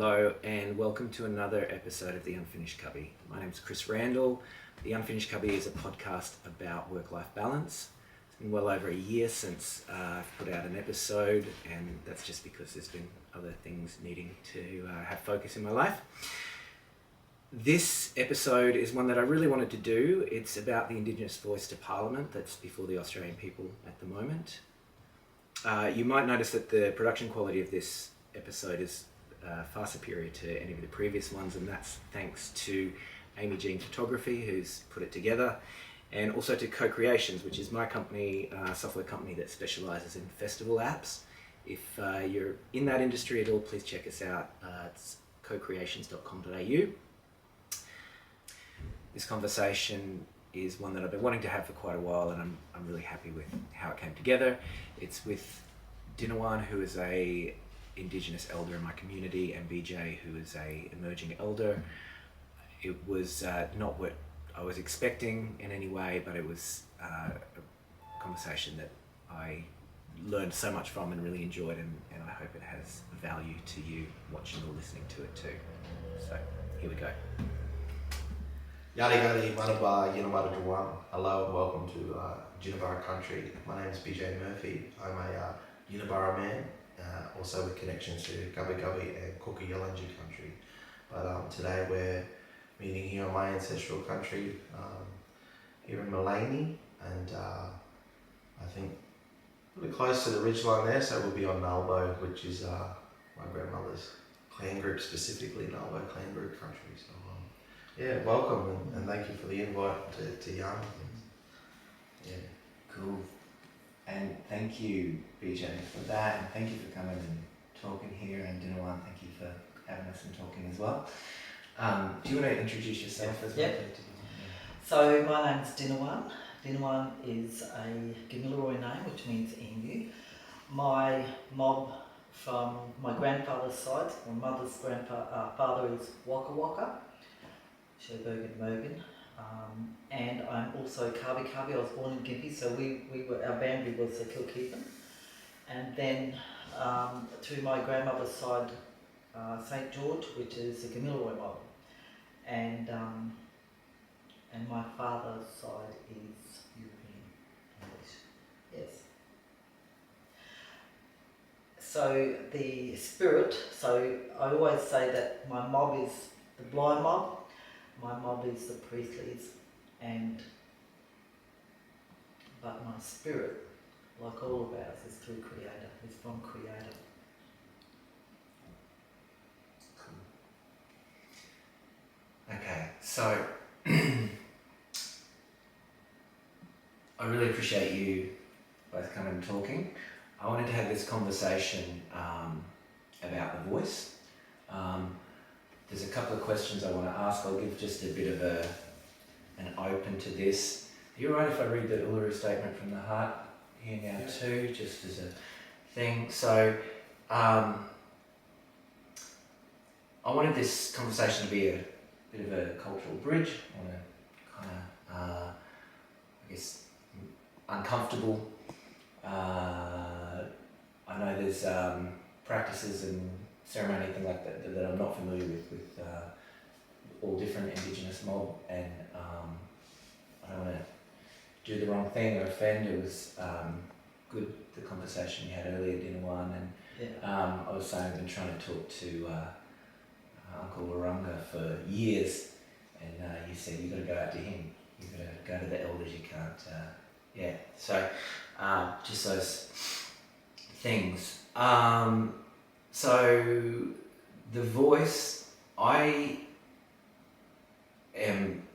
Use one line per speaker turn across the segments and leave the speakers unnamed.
Hello and welcome to another episode of The Unfinished Cubby. My name's Chris Randall. The Unfinished Cubby is a podcast about work-life balance. It's been well over a year since I've put out an episode, and that's just because there's been other things needing to have focus in my life. This episode is one that I really wanted to do. It's about the Indigenous voice to Parliament that's before the Australian people at the moment. You might notice that the production quality of this episode is far superior to any of the previous ones, and that's thanks to Amy Jean Photography, who's put it together, and also to Co-Creations, which is my company, software company that specialises in festival apps. If you're in that industry at all, please check us out. It's cocreations.com.au. This conversation is one that I've been wanting to have for quite a while, and I'm really happy with how it came together. It's with Dinawan, who is a Indigenous elder in my community, and BJ, who is a emerging elder. It was not what I was expecting in any way, but it was a conversation that I learned so much from and really enjoyed, and I hope it has value to you watching or listening to it too. So here we go.
Yadi Yadi Manaba Yinawada Duwan. Hello and welcome to Jinabara country. My name is BJ Murphy. I'm a Yinabara man, also with connections to Gubbi Gubbi and Cookie Yalanji country. But today we're meeting here on my ancestral country, here in Malini, and I think really close to the ridgeline there, so we'll be on Nalbo, which is my grandmother's clan group, specifically Nalbo clan group country. So yeah, welcome and thank you for the invite to Young. Yeah.
Cool. And thank you, BJ, for that, and thank you for coming and talking here, and Dinawan, thank you for having us and talking as well. Do you want to introduce yourself as well?
Yep. So my name's Dinawan. Dinawan is a Gamilaroi name, which means emu. My mob from my grandfather's side, my mother's father is Waka Waka, Sherbergan Mogan. And I'm also Kabi Kabi. I was born in Gympie, so our boundary was the Kilkeepan. And then to my grandmother's side, St George, which is the Gamilaroi mob, and my father's side is European English. Yes. So the spirit. So I always say that my mob is the blind mob. My mob is the Priestleys, but my spirit, like all of ours, is through Creator, is from Creator.
Okay, so I really appreciate you both coming and talking. I wanted to have this conversation about the voice. There's a couple of questions I want to ask. I'll give just a bit of an open to this. Are you alright if I read the Uluru Statement from the Heart here now too, just as a thing? So I wanted this conversation to be a bit of a cultural bridge. I want to kind of, I guess, uncomfortable. I know there's practices and ceremony, anything like that I'm not familiar with all different Indigenous mob, and I don't want to do the wrong thing or offend. It was good, the conversation you had earlier, Dinawan, and I was saying I've been trying to talk to Uncle Warunga for years, and you said you've got to go out to him, you've got to go to the elders, you can't, so just those things. So the voice, I am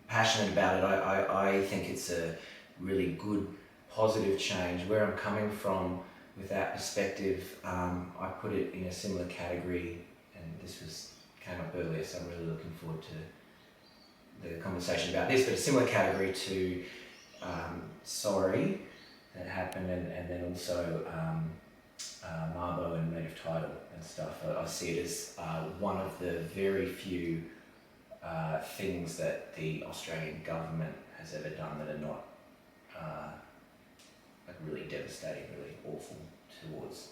passionate about it. I think it's a really good, positive change. Where I'm coming from with that perspective, I put it in a similar category, and this came up earlier, so I'm really looking forward to the conversation about this, but a similar category to sorry that happened, and then also Mabo and native title and stuff. I see it as one of the very few things that the Australian government has ever done that are not like really devastating, really awful towards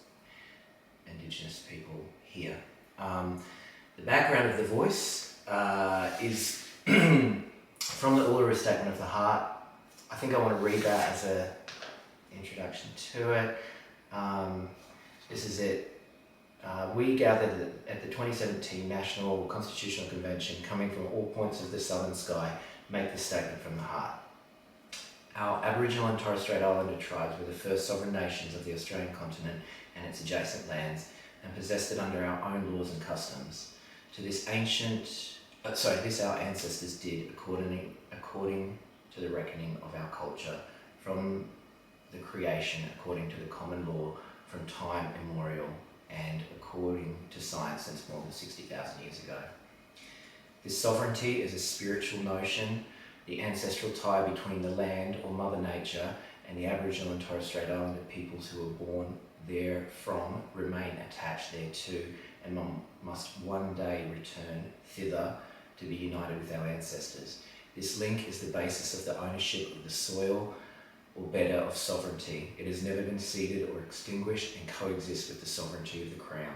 Indigenous people here. The background of the voice is from the Uluru Statement of the Heart. I think I want to read that as an introduction to it. This is it. We gathered at the 2017 National Constitutional Convention, coming from all points of the southern sky, make this statement from the heart. Our Aboriginal and Torres Strait Islander tribes were the first sovereign nations of the Australian continent and its adjacent lands, and possessed it under our own laws and customs. This our ancestors did according to the reckoning of our culture, from the creation according to the common law from time immemorial, and according to science since more than 60,000 years ago. This sovereignty is a spiritual notion, the ancestral tie between the land or Mother Nature and the Aboriginal and Torres Strait Islander peoples who were born therefrom remain attached thereto and must one day return thither to be united with our ancestors. This link is the basis of the ownership of the soil, or better, of sovereignty. It has never been ceded or extinguished and coexists with the sovereignty of the Crown.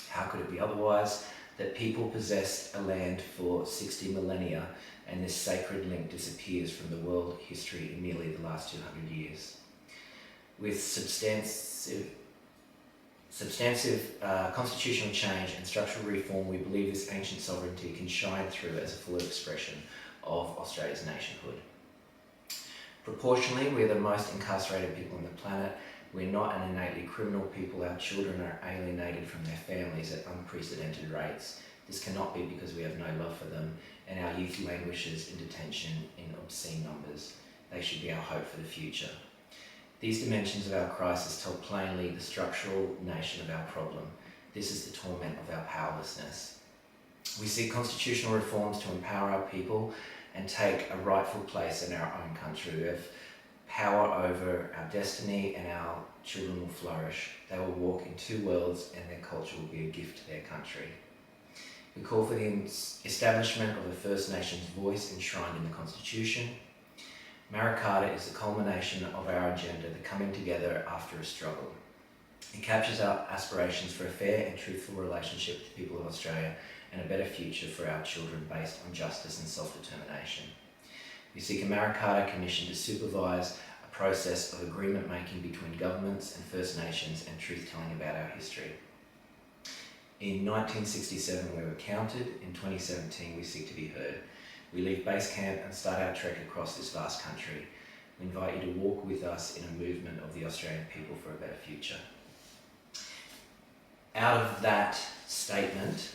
How could it be otherwise? That people possessed a land for 60 millennia and this sacred link disappears from the world history in merely the last 200 years. With substantive constitutional change and structural reform, we believe this ancient sovereignty can shine through as a full expression of Australia's nationhood. Proportionally, we're the most incarcerated people on the planet. We're not an innately criminal people. Our children are alienated from their families at unprecedented rates. This cannot be because we have no love for them, and our youth languishes in detention in obscene numbers. They should be our hope for the future. These dimensions of our crisis tell plainly the structural nation of our problem. This is the torment of our powerlessness. We seek constitutional reforms to empower our people and take a rightful place in our own country. We have power over our destiny, and our children will flourish. They will walk in two worlds, and their culture will be a gift to their country. We call for the establishment of a First Nations voice enshrined in the Constitution. Maricata is the culmination of our agenda, the coming together after a struggle. It captures our aspirations for a fair and truthful relationship with the people of Australia and a better future for our children based on justice and self-determination. We seek a Maricata Commission to supervise a process of agreement making between governments and First Nations and truth-telling about our history. In 1967 we were counted, in 2017 we seek to be heard. We leave base camp and start our trek across this vast country. We invite you to walk with us in a movement of the Australian people for a better future. Out of that statement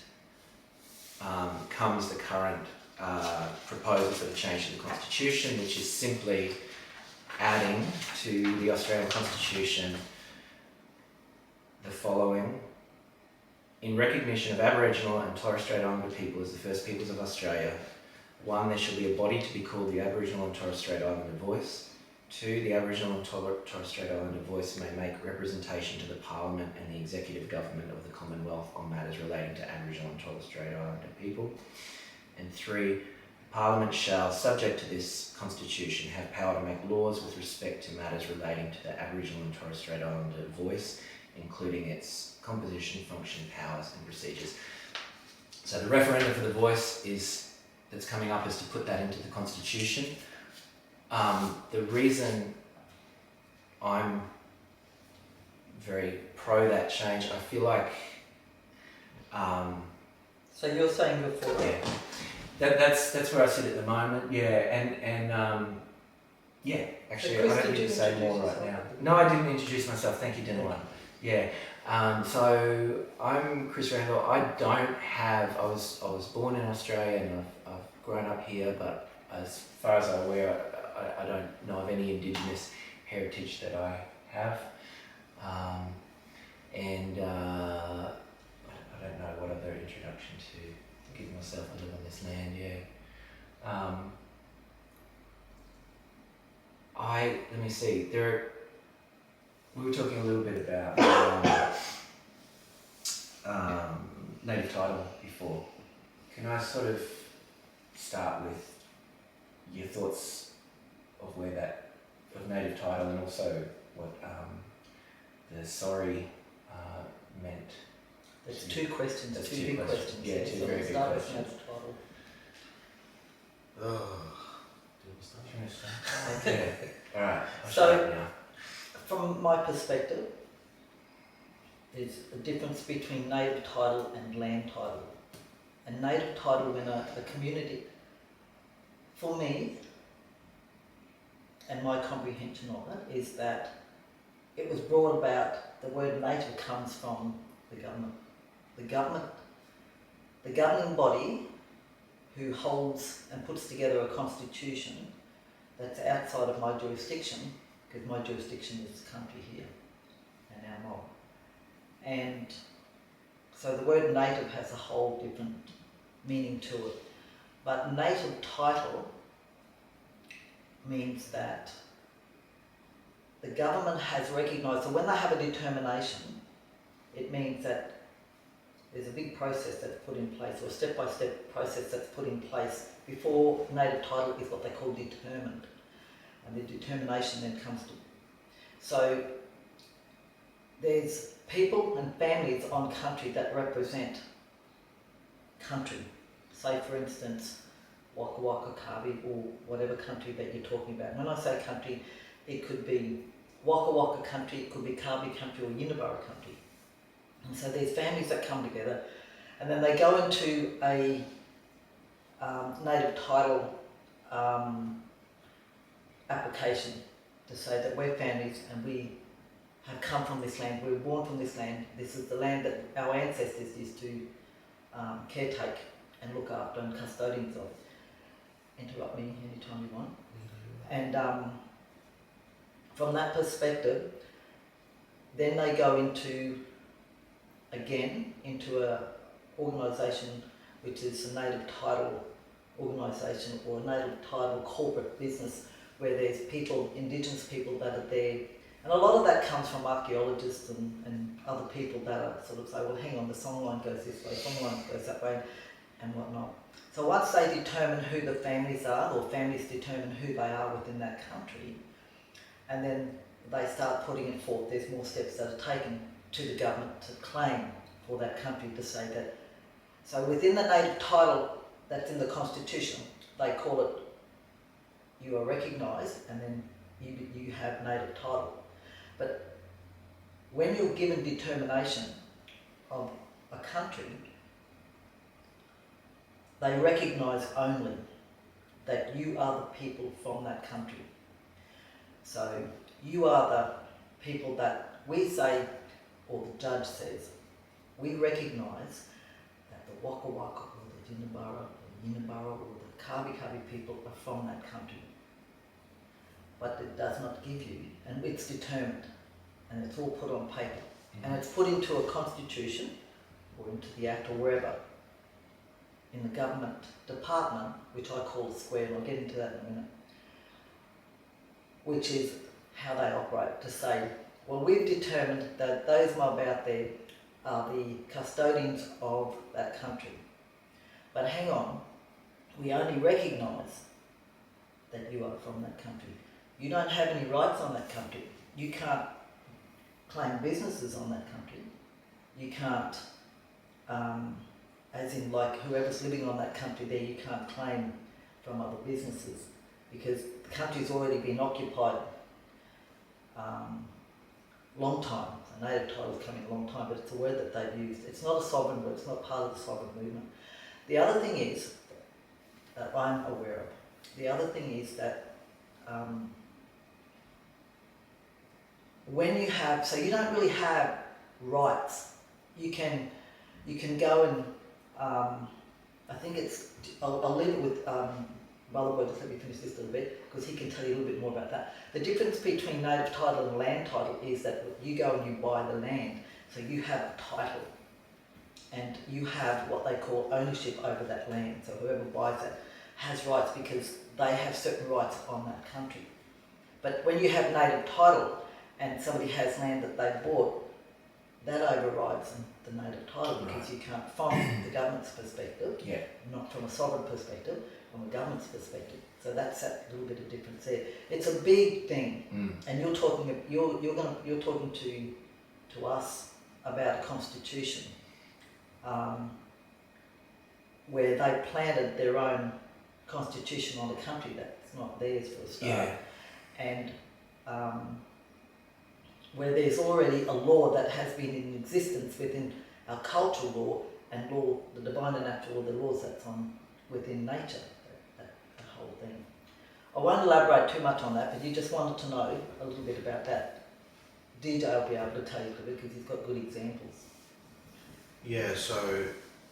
comes the current proposal for the change to the Constitution, which is simply adding to the Australian Constitution the following. In recognition of Aboriginal and Torres Strait Islander people as the first peoples of Australia, 1, there shall be a body to be called the Aboriginal and Torres Strait Islander Voice. 2, the Aboriginal and Torres Strait Islander Voice may make representation to the Parliament and the Executive Government of the Commonwealth on matters relating to Aboriginal and Torres Strait Islander people. And 3, Parliament shall, subject to this Constitution, have power to make laws with respect to matters relating to the Aboriginal and Torres Strait Islander Voice, including its composition, function, powers and procedures. So the referendum for the voice that's coming up is to put that into the Constitution. The reason I'm very pro that change, I feel like
So you're saying you're for it?
Yeah, that's where I sit at the moment. Yeah, and yeah. Actually,
So Chris,
I don't
did
need
you
to say more
introduce
right now.
yourself?
No, I didn't introduce myself. Thank you, Dinnerwan. Yeah. So I'm Chris Randall. I was born in Australia and I've grown up here, but as far as I'm aware, I don't know of any Indigenous heritage that I have. And I don't know what other introduction to give myself. I live on this land, yeah. Let me see. We were talking a little bit about native title before. Can I sort of start with your thoughts of of native title, and also what the sorry meant
There's two questions,
That's
two
two
big
questions.
questions.
Yeah, two
so
very
we'll
big
start with
questions.
native title.
Do you understand?
Okay. All right. I'll
So-
start now.
From my perspective, there's a difference between native title and land title. And native title in a community, for me, and my comprehension of it, is that it was brought about, the word native comes from the government. The governing body who holds and puts together a constitution that's outside of my jurisdiction, because my jurisdiction is the country here and our mob. And so the word native has a whole different meaning to it. But native title means that the government has recognised, so when they have a determination, it means that there's a big process that's put in place, or a step-by-step process that's put in place before native title is what they call determined. And the determination then comes to. So there's people and families on country that represent country. Say for instance, Waka Waka, Kabi, or whatever country that you're talking about. When I say country, it could be Waka Waka country, it could be Kabi country or Yinabara country. And so there's families that come together and then they go into a native title application to say that we're families and we have come from this land, we were born from this land, this is the land that our ancestors used to caretake and look after and custodians of. Interrupt me anytime you want. And from that perspective, then they go into a organisation which is a native title organisation or a native title corporate business where there's people, Indigenous people that are there. And a lot of that comes from archaeologists and other people that are sort of say, well, hang on, the songline goes this way, songline goes that way, and whatnot. So once they determine who the families are, or families determine who they are within that country, and then they start putting it forth, there's more steps that are taken to the government to claim for that country to say that. So within the native title that's in the constitution, they call it, you are recognised, and then you have native title. But when you're given determination of a country, they recognise only that you are the people from that country. So you are the people that we say, or the judge says, we recognise that the Waka Waka or the Yinabara or the Kabi people are from that country. But it does not give you, and it's determined, and it's all put on paper, and it's put into a constitution or into the act or wherever in the government department, which I call the square, and I'll get into that in a minute, which is how they operate, to say, well, we've determined that those mob out there are the custodians of that country. But hang on, we only recognise that you are from that country. You don't have any rights on that country. You can't claim businesses on that country. You can't, as in like whoever's living on that country there, you can't claim from other businesses because the country's already been occupied long time. So native title's coming a long time, but it's a word that they've used. It's not a sovereign word, it's not part of the sovereign movement. The other thing is, that I'm aware of, the other thing is that when you have, so you don't really have rights. You can go and, I think it's, I'll leave it with Brother, just let me finish this a little bit, because he can tell you a little bit more about that. The difference between native title and land title is that you go and you buy the land, so you have a title, and you have what they call ownership over that land. So whoever buys it has rights because they have certain rights on that country. But when you have native title and somebody has land that they bought, that overrides the native title because you can't, from the government's perspective, not from a sovereign perspective, from a government's perspective. So that's that little bit of difference there. It's a big thing, and you're talking to us about a constitution, where they planted their own constitution on a country that's not theirs for a start, and where there's already a law that has been in existence within our cultural law and law, the divine and natural law, the laws that's on within nature, the whole thing. I won't elaborate too much on that, but you just wanted to know a little bit about that. DJ will be able to tell you because he's got good examples.
Yeah, so,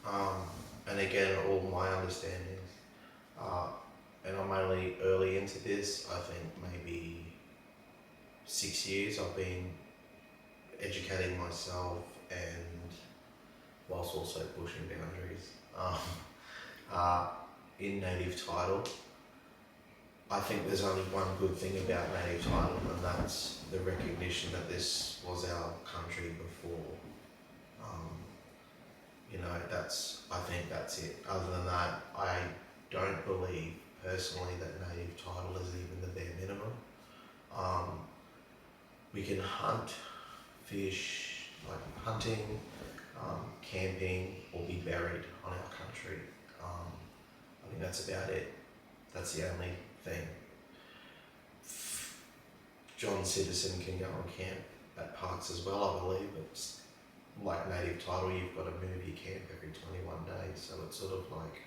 and again, all my understandings, and I'm only early into this, I think maybe 6 years I've been educating myself and whilst also pushing boundaries in native title. I think there's only one good thing about native title, and that's the recognition that this was our country before. I think that's it. Other than that, I don't believe personally that native title is even the bare minimum. We can hunt, fish, like hunting, camping, or be buried on our country. I think that's about it. That's the only thing. John Citizen can go on camp at parks as well, I believe, but like native title, you've got to move your camp every 21 days, so it's sort of like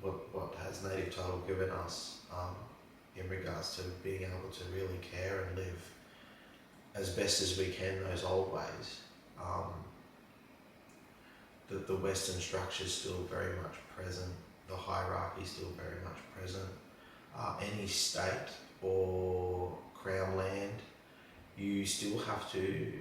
what has native title given us in regards to being able to really care and live as best as we can those old ways. The Western structure is still very much present, the hierarchy is still very much present. Any state or crown land, you still have to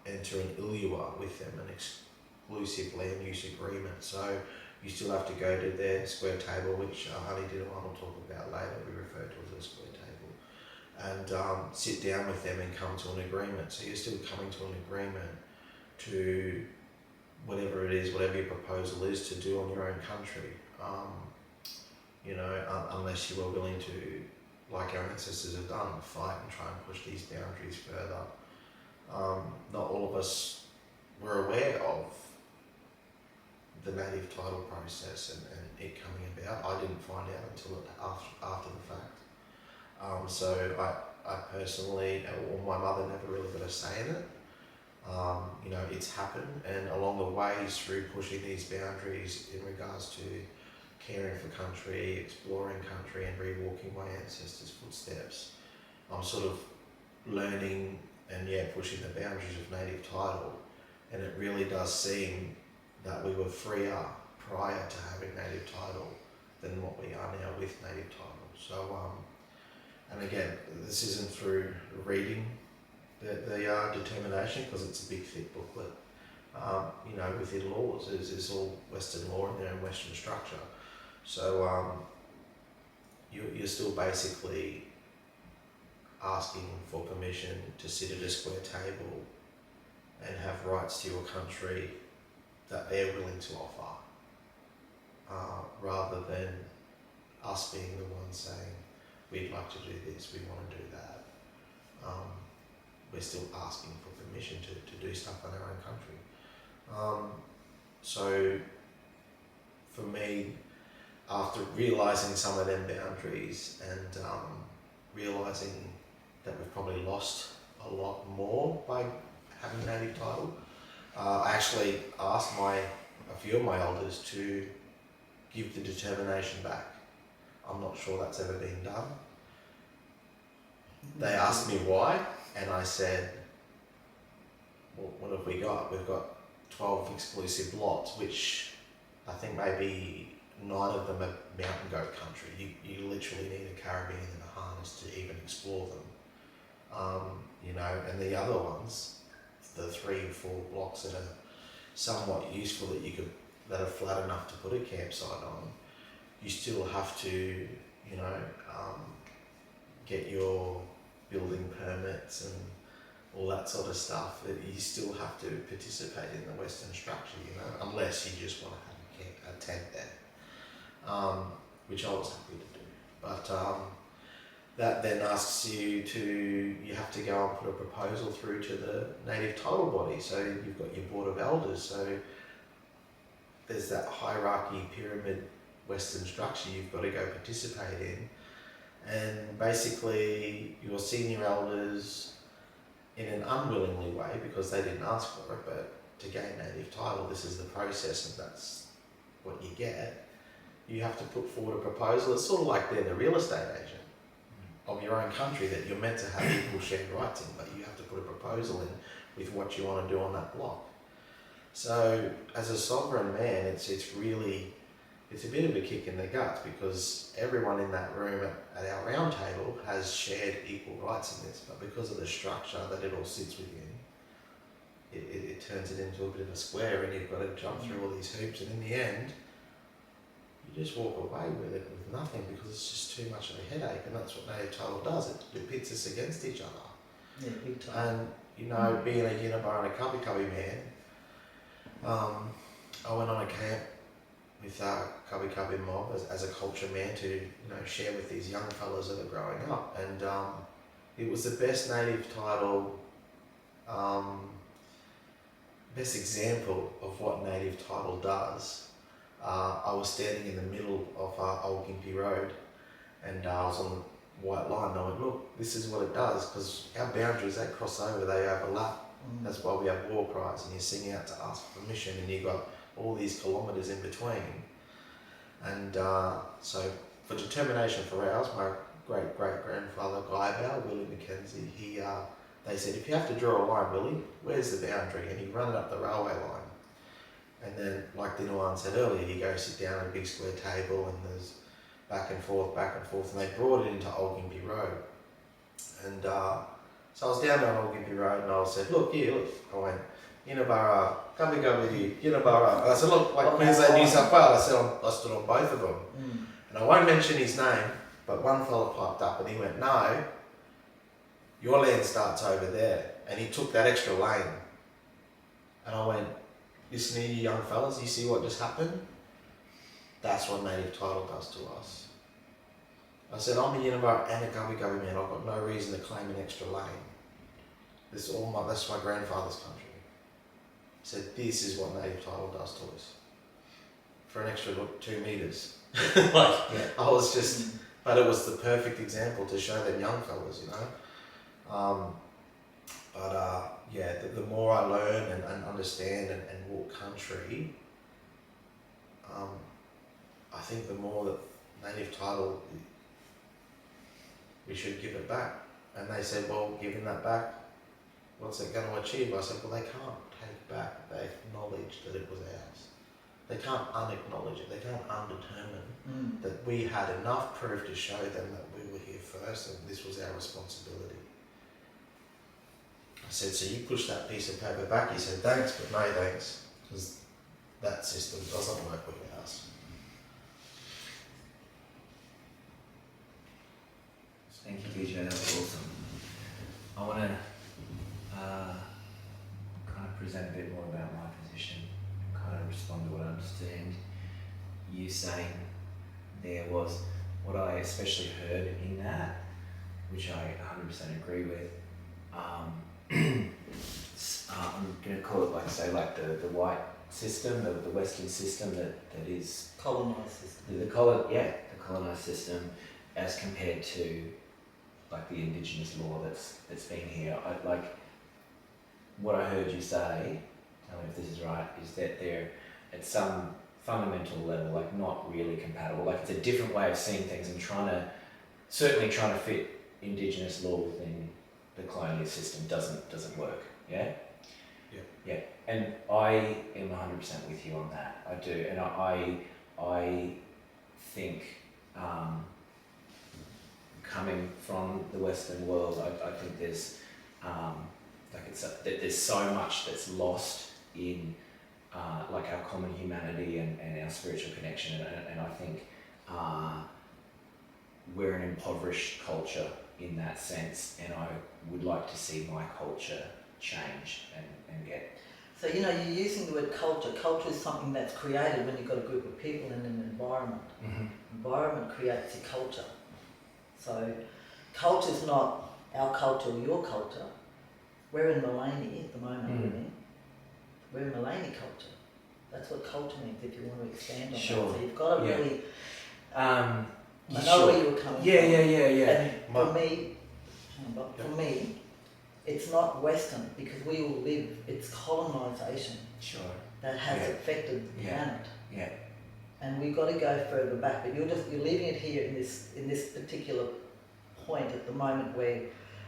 enter an ILUA with them, an exclusive land use agreement. So you still have to go to their square table, which Honey Dinawan will talk about later, we refer to as a square table, and sit down with them and come to an agreement. So you're still coming to an agreement to whatever it is, whatever your proposal is to do on your own country. Unless you are willing to, like our ancestors have done, fight and try and push these boundaries further. Not all of us were aware of the native title process and it coming about. I didn't find out until after the fact. So I personally, or my mother never really got a say in it. It's happened, and along the ways through pushing these boundaries in regards to caring for country, exploring country, and rewalking my ancestors' footsteps, I'm sort of learning and pushing the boundaries of native title, and it really does seem that we were freer prior to having native title than what we are now with native title. So, and again, this isn't through reading the determination, because it's a big thick booklet. Within laws, is all Western law in their own Western structure. So you're still basically asking for permission to sit at a square table and have rights to your country that they're willing to offer, rather than us being the ones saying, we'd like to do this, we want to do that. We're still asking for permission to do stuff in our own country. So for me, after realising some of them boundaries and realising that we've probably lost a lot more by having native title, I actually asked a few of my elders to give the determination back. I'm not sure that's ever been done. They asked me why, and I said, well, what have we got? We've got 12 exclusive lots, which I think maybe 9 of them are mountain goat country. You literally need a caravan and a harness to even explore them. And the other ones, the 3 or 4 blocks that are somewhat useful that are flat enough to put a campsite on, you still have to, get your building permits and all that sort of stuff. That you still have to participate in the Western structure, unless you just want to have a tent there, which I was happy to do. But that then asks you have to go and put a proposal through to the native title body. So you've got your board of elders. So there's that hierarchy, pyramid, Western structure you've got to go participate in. And basically, your senior elders, in an unwillingly way, because they didn't ask for it, but to gain native title, this is the process and that's what you get. You have to put forward a proposal. It's sort of like they're the real estate agent of your own country that you're meant to have equal shared rights in, but you have to put a proposal in with what you want to do on that block. So as a sovereign man, it's a bit of a kick in the guts, because everyone in that room at our round table has shared equal rights in this, but because of the structure that it all sits within, it turns it into a bit of a square, and you've got to jump through all these hoops, and in the end, you just walk away with it with nothing, because it's just too much of a headache, and that's what native title does. It pits us against each other.
Yeah, big time.
And you know, being a Yinabara and a Cubby Cubby man, I went on a camp with Cubby Cubby mob as a culture man to share with these young fellas that are growing up, and it was the best native title, best example of what native title does. I was standing in the middle of Old Gympie Road, and I was on the white line, and I went, look, this is what it does, because our boundaries, they cross over, they overlap. That's why we have war cries, and you sing out to ask for permission, and you've got all these kilometres in between. And so for determination for ours, my great-great-grandfather Guy Bow, Willie Mackenzie, they said, if you have to draw a line, Willie, where's the boundary? And he ran it up the railway line. And then, like Dinawan said earlier, you go sit down at a big square table, and there's back and forth, and they brought it into Old Gympie Road. And so I was down there on Old Gympie Road, and I said, look, I went, Yinabara, Cubby Cubby, Yinabara. And I said, look, like Queensland, New South Wales. I stood on both of them. And I won't mention his name, but one fella piped up and he went, no, your land starts over there. And he took that extra lane. And I went, listen here, you young fellas, you see what just happened? That's what native title does to us. I said, I'm a Yinabara and a Cubby Cubby man. I've got no reason to claim an extra lane. That's my grandfather's country. I said, this is what native title does to us. For an extra 2 metres. I was just, but it was the perfect example to show them young fellas, the more I learn and understand and walk country, I think the more that native title, we should give it back. And they said, well, giving that back, what's it going to achieve? I said, well, they can't take it back. They acknowledge that it was ours. They can't unacknowledge it. They can't undetermine that we had enough proof to show them that we were here first and this was our responsibility. I said, so you push that piece of paper back? He said, thanks, but no thanks, because that system doesn't work with ours.
Thank you, BJ. That was awesome. I want to kind of present a bit more about my position and kind of respond to what I understand you saying there was what I especially heard in that, which I 100% agree with. I'm going to call it the white system, the Western system that is
Colonised system.
the colonised system, as compared to like the Indigenous law that's been here. What I heard you say, tell me if this is right, is that they're at some fundamental level not really compatible. It's a different way of seeing things and certainly trying to fit Indigenous law within the colonial system doesn't work. Yeah. Yeah. And I am 100% with you on that. I do, and I think. Coming from the Western world, I think there's there's so much that's lost in our common humanity and our spiritual connection, and I think we're an impoverished culture in that sense, and I would like to see my culture change and get.
So you're using the word culture. Culture is something that's created when you've got a group of people in an environment.
Mm-hmm.
Environment creates your culture. So culture is not our culture or your culture. We're in Malini at the moment, we're in Malini culture. That's what culture means, if you want to expand on
Sure.
that. So you've got to
Yeah.
really,
I
I know where you were coming from.
Yeah.
And for me, it's not Western, because we all live, it's colonisation
Sure.
that has
Yeah.
affected the
Yeah.
planet.
Yeah.
And we've got to go further back, but you're leaving it here in this particular point at the moment where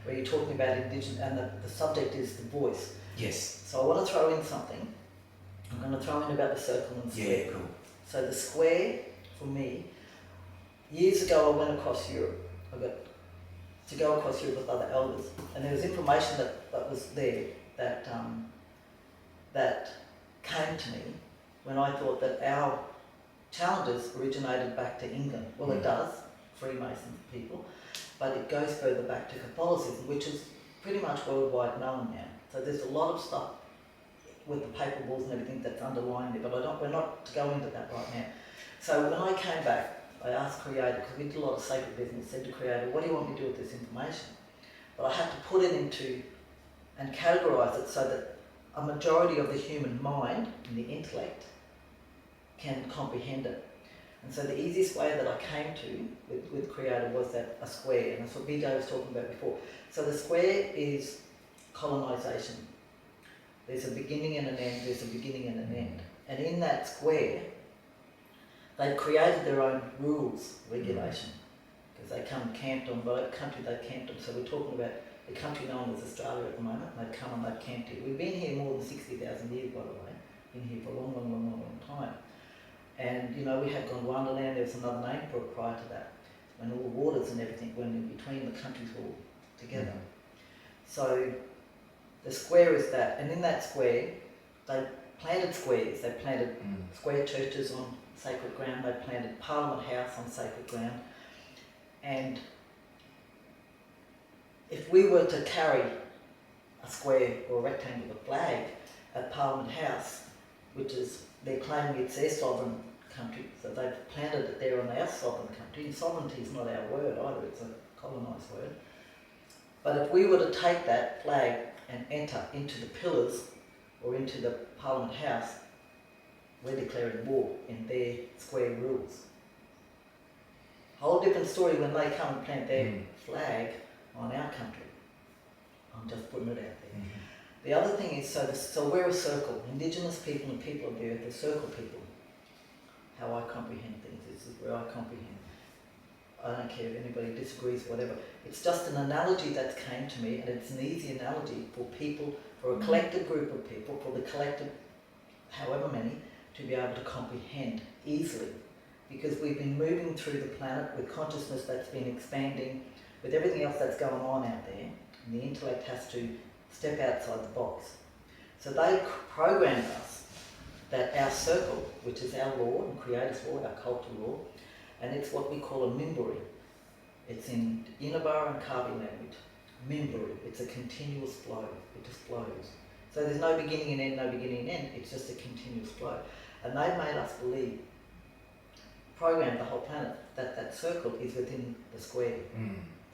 you're talking about Indigenous, and the subject is the voice.
Yes.
So I want to throw in something. I'm going to throw in about the circle and square.
Yeah. Cool.
So the square, for me, years ago I went across Europe. I got to go across Europe with other elders, and there was information that was there that came to me when I thought that our challenges originated back to England. Well, it does, Freemason people, but it goes further back to Catholicism, which is pretty much worldwide known now. So there's a lot of stuff with the paper walls and everything that's underlying there, but we're not to go into that right now. So when I came back, I asked Creator, because we did a lot of sacred business, said to Creator, what do you want me to do with this information? But I had to put it into and categorise it so that a majority of the human mind and the intellect can comprehend it. And so the easiest way that I came to with Creator was that a square, and that's what Vijay was talking about before. So the square is colonisation. There's a beginning and an end, there's a beginning and an end. And in that square, they've created their own rules, regulation, because they come camped on, by the country they've camped on. So we're talking about the country known as Australia at the moment, and they've come and they've camped here. We've been here more than 60,000 years, by the way. Been here for a long time. And, you know, we had Gondwanaland, there was another name for it prior to that, when all the waters and everything went in between, the countries were all together. So the square is that, and in that square, they planted squares. They planted square churches on sacred ground. They planted Parliament House on sacred ground. And if we were to carry a square or a rectangular flag at Parliament House, which is, they're claiming it's their sovereign country, so they've planted it there on our sovereign country. And sovereignty is not our word either, it's a colonised word. But if we were to take that flag and enter into the pillars or into the Parliament House, we're declaring war in their square rules. Whole different story when they come and plant their flag on our country. I'm just putting it out there. The other thing is, so we're a circle. Indigenous people and people of the earth are circle people. How I comprehend things, this is where I comprehend. I don't care if anybody disagrees, whatever. It's just an analogy that came to me, and it's an easy analogy for people, for a collective group of people, for the collective, however many, to be able to comprehend easily. Because we've been moving through the planet with consciousness that's been expanding, with everything else that's going on out there, and the intellect has to step outside the box. So they programmed us that our circle, which is our law and Creator's law, our cultural law, and it's what we call a mimburi. It's in Yinabara and Kabi language. Mimburi, it's a continuous flow, it just flows. So there's no beginning and end, no beginning and end, it's just a continuous flow. And they've made us believe, programmed the whole planet, that that circle is within the square.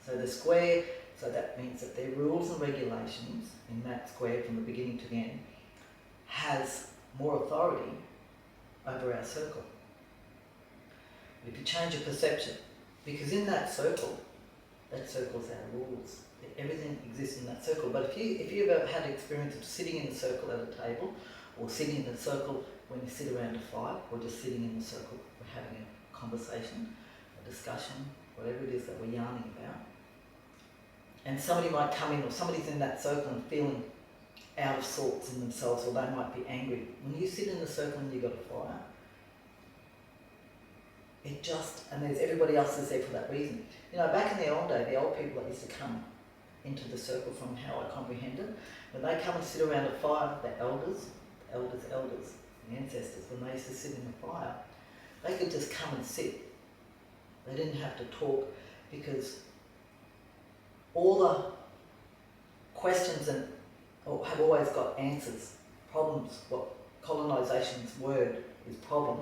So the square, so that means that their rules and regulations in that square from the beginning to the end has more authority over our circle. If you change your perception, because in that circle's our rules. Everything exists in that circle. But if you've ever had experience of sitting in a circle at a table, or sitting in a circle when you sit around a fire, or just sitting in a circle, we're having a conversation, a discussion, whatever it is that we're yarning about, and somebody might come in, or somebody's in that circle and feeling out of sorts in themselves, or they might be angry. When you sit in the circle and you've got a fire, and there's everybody else is there for that reason. You know, back in the old day, the old people that used to come into the circle, from how I comprehend it, when they come and sit around a fire, the elders, the ancestors, when they used to sit in the fire, they could just come and sit. They didn't have to talk, because all the questions have always got answers. Problems, what colonisation's word is problem,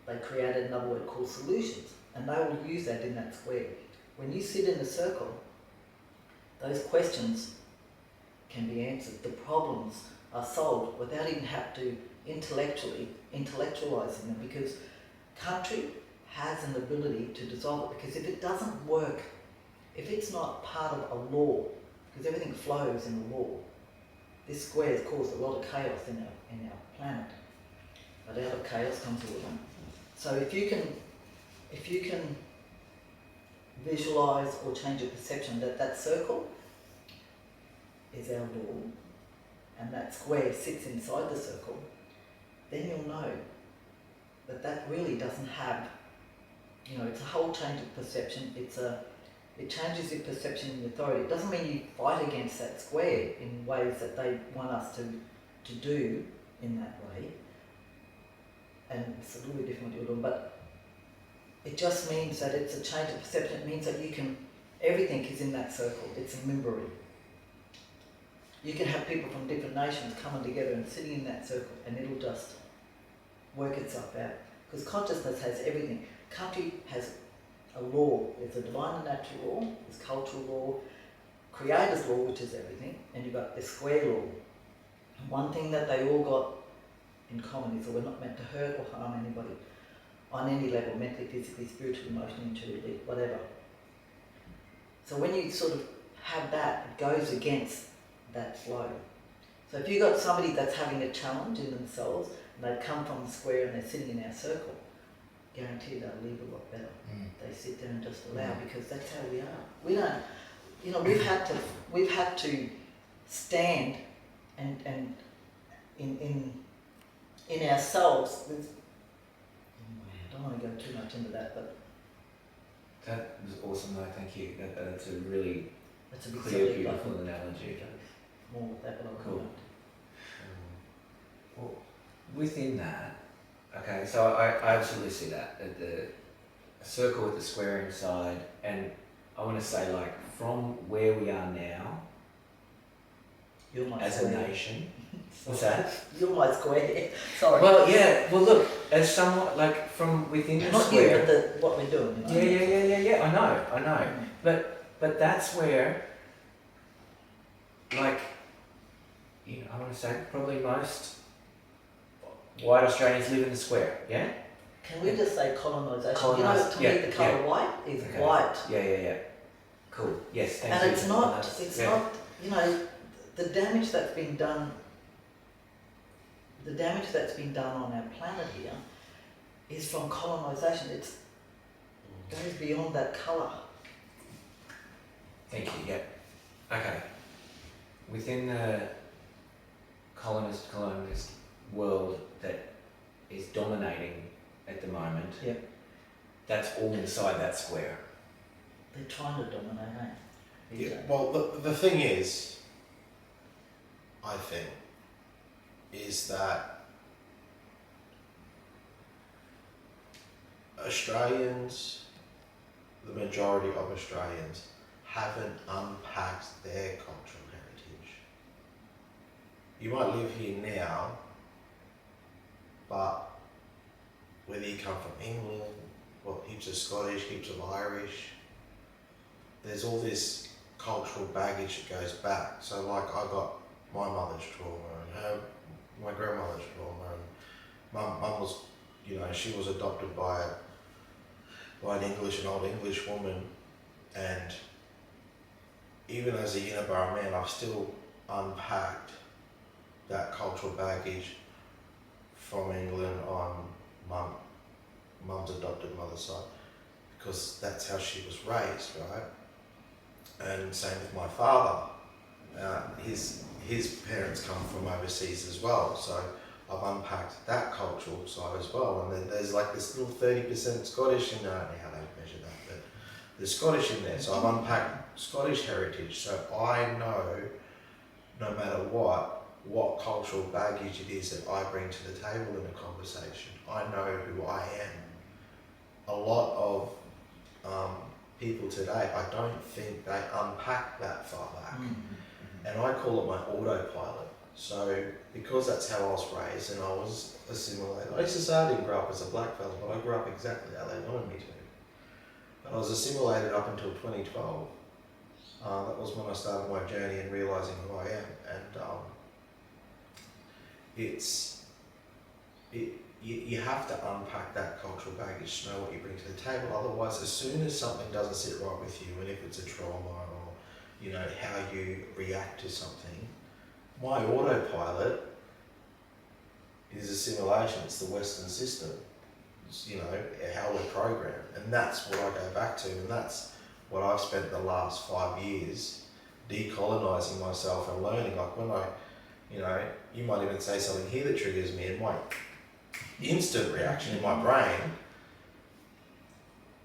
they created another word called solutions, and they will use that in that square. When you sit in a circle, those questions can be answered. The problems are solved without even have to intellectually intellectualizing them, because country has an ability to dissolve it, because if it doesn't work, if it's not part of a law, because everything flows in the law, this square has caused a lot of chaos in our planet. But out of chaos comes order. So if you can visualize or change your perception that that circle is our law and that square sits inside the circle, then you'll know that that really doesn't have, it's a whole change of perception. It changes your perception and authority. It doesn't mean you fight against that square in ways that they want us to do in that way. And it's a little bit different what you're doing, but it just means that it's a change of perception. It means that everything is in that circle. It's a membrane. You can have people from different nations coming together and sitting in that circle, and it'll just work itself out. Because consciousness has everything. Country has a law. There's a divine and natural law, there's cultural law, creator's law, which is everything, and you've got the square law. And one thing that they all got in common is that we're not meant to hurt or harm anybody on any level, mentally, physically, spiritually, emotionally, intuitively, whatever. So when you sort of have that, it goes against that flow. So if you've got somebody that's having a challenge in themselves, and they've come from the square and they're sitting in our circle, guaranteed they'll leave a lot better. They sit there and just allow, because that's how we are. We don't, we've had to stand and in ourselves with, I don't want to go too much into that, but
That was awesome though, thank you. That's a really
it's a bit
clear,
silly,
beautiful
but
analogy.
more with that, but I'll
Cool.
comment.
Well, within that, okay, so I absolutely see that. The circle with the square inside, and I want to say, like, from where we are now
You're my
as
square.
a nation. What's that?
You're my square. Sorry.
Well, yeah, well, look, as somewhat, like, from within the
Not
square.
you, but what we're doing.
Yeah, I know. But that's where, like, I want to say probably most white Australians live in the square, yeah?
Can we just say colonisation?
Colonised,
To
yeah,
me the colour
yeah.
white is
Okay.
white.
Yeah. Cool, yes, thank you.
And it's not,
Yeah.
the damage that's been done, on our planet here is from colonisation. It goes beyond that colour.
Thank you, yeah. Okay. Within the colonist world that is dominating at the moment,
Yep.
that's all inside that square.
They're trying to dominate, eh?
Yeah, well, the thing is, I think, is that Australians, the majority of Australians, haven't unpacked their cultural heritage. You might live here now, but whether you come from England, well, heaps of Scottish, heaps of Irish, there's all this cultural baggage that goes back. So like I got my mother's trauma and my grandmother's trauma, and mum was, she was adopted by an old English woman, and even as a Uniborough man, I've still unpacked that cultural baggage from England on mum's adopted mother's side, because that's how she was raised, right? And same with my father. His parents come from overseas as well, so I've unpacked that cultural side as well. And then there's like this little 30% Scottish, and I don't know how they measure that, but there's Scottish in there. So I've unpacked Scottish heritage, so I know, no matter what cultural baggage it is that I bring to the table in a conversation. I know who I am. A lot of people today, I don't think they unpack that far back. And I call it my autopilot. So because that's how I was raised and I was assimilated. I used to say I didn't grow up as a black fella, but I grew up exactly how they wanted me to. But I was assimilated up until 2012. That was when I started my journey and realising who I am. And you have to unpack that cultural baggage to know what you bring to the table. Otherwise, as soon as something doesn't sit right with you, and if it's a trauma or, you know, how you react to something, my autopilot is assimilation. It's the Western system. It's, you know, how we're programmed. And that's what I go back to, and that's what I've spent the last 5 years decolonising myself and learning. Like when I, you know, you might even say something here that triggers me, and my instant reaction in my brain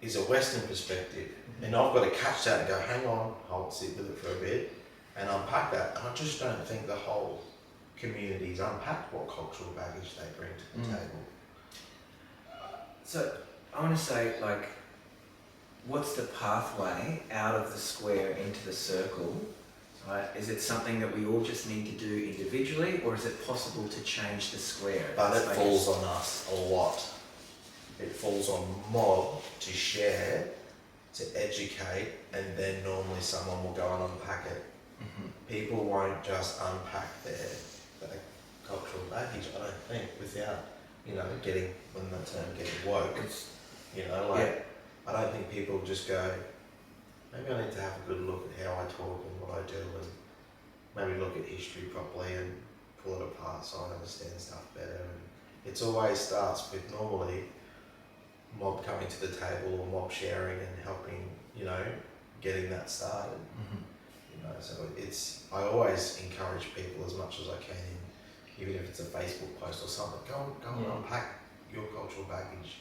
is a Western perspective. And I've got to catch that and go, hang on, hold, sit with it for a bit and unpack that. And I just don't think the whole community's unpacked what cultural baggage they bring to the table.
So I want to say, like, what's the pathway out of the square into the circle? Right? Is it something that we all just need to do individually, or is it possible to change the square?
But it
Like
falls on us a lot. It falls on mob to share, to educate, and then normally someone will go and unpack it. People won't just unpack their cultural baggage, I don't think, without, you know, getting, when the term getting woke, you know, like, I don't think people just go, maybe I need to have a good look at how I talk and what I do, and maybe look at history properly and pull it apart so I understand stuff better. And it's always starts with normally mob coming to the table or mob sharing and helping, you know, getting that started. You know, so it's, I always encourage people as much as I can, even if it's a Facebook post or something, go and unpack your cultural baggage.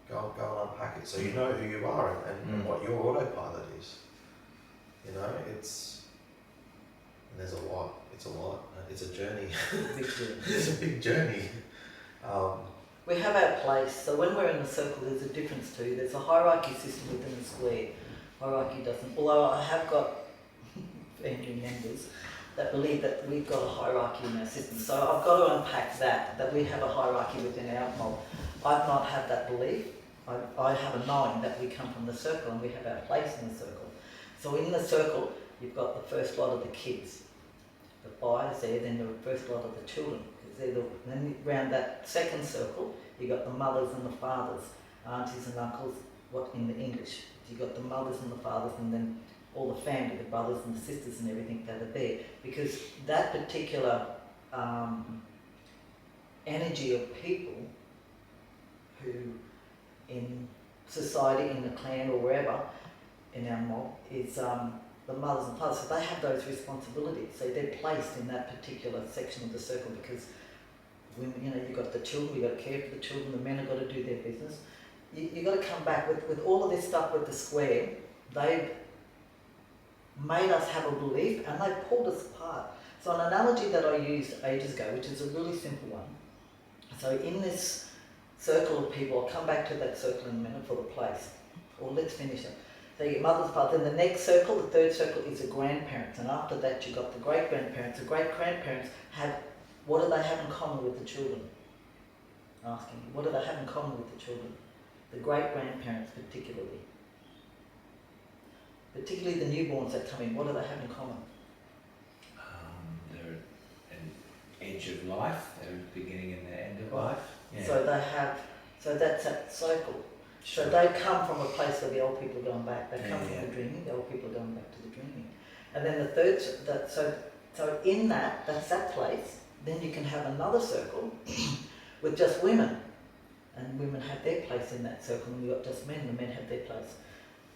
Go and unpack it so you know who you are and what your autopilot is. You know, it's, and there's a lot. It's a lot. It's a journey. It's a big journey.
We have our place. So when we're in the circle, there's a difference too. There's a hierarchy system within the square. Hierarchy doesn't. Although I have got family members that believe that we've got a hierarchy in our system. So I've got to unpack that we have a hierarchy within our mob. I've not had that belief. I have a knowing that we come from the circle and we have our place in the circle. So in the circle, you've got the first lot of the kids. The boys there, then the first lot of the children. Then around that second circle, you've got the mothers and the fathers, aunties and uncles, what in the English. You've got the mothers and the fathers, and then all the family, the brothers and the sisters and everything that are there. Because that particular energy of people who in society, in the clan or wherever, in our mob, is the mothers and fathers. So they have those responsibilities. So they're placed in that particular section of the circle because when, you know, you've got the children, you've got to care for the children, the men have got to do their business. You've got to come back with all of this stuff with the square. They've made us have a belief and they've pulled us apart. So an analogy that I used ages ago, which is a really simple one. So in this circle of people, I'll come back to that circle in a minute for the place, or let's finish it. So you get mother's father, then the next circle, the third circle is the grandparents, and after that you've got the great-grandparents. The great-grandparents have, what do they have in common with the children? Asking, what do they have in common with the children? The great-grandparents particularly. Particularly the newborns that come in, what do they have in common?
They're an edge of life, they're beginning and the end of life. Yeah.
So they have, so that's that cycle.
Sure.
So they come from a place where the old people are going back. They come
Yeah.
from the dreaming, the old people are going back to the dreaming. And then the third, so in that's that place, then you can have another circle with just women. And women have their place in that circle, and you've got just men, the men have their place.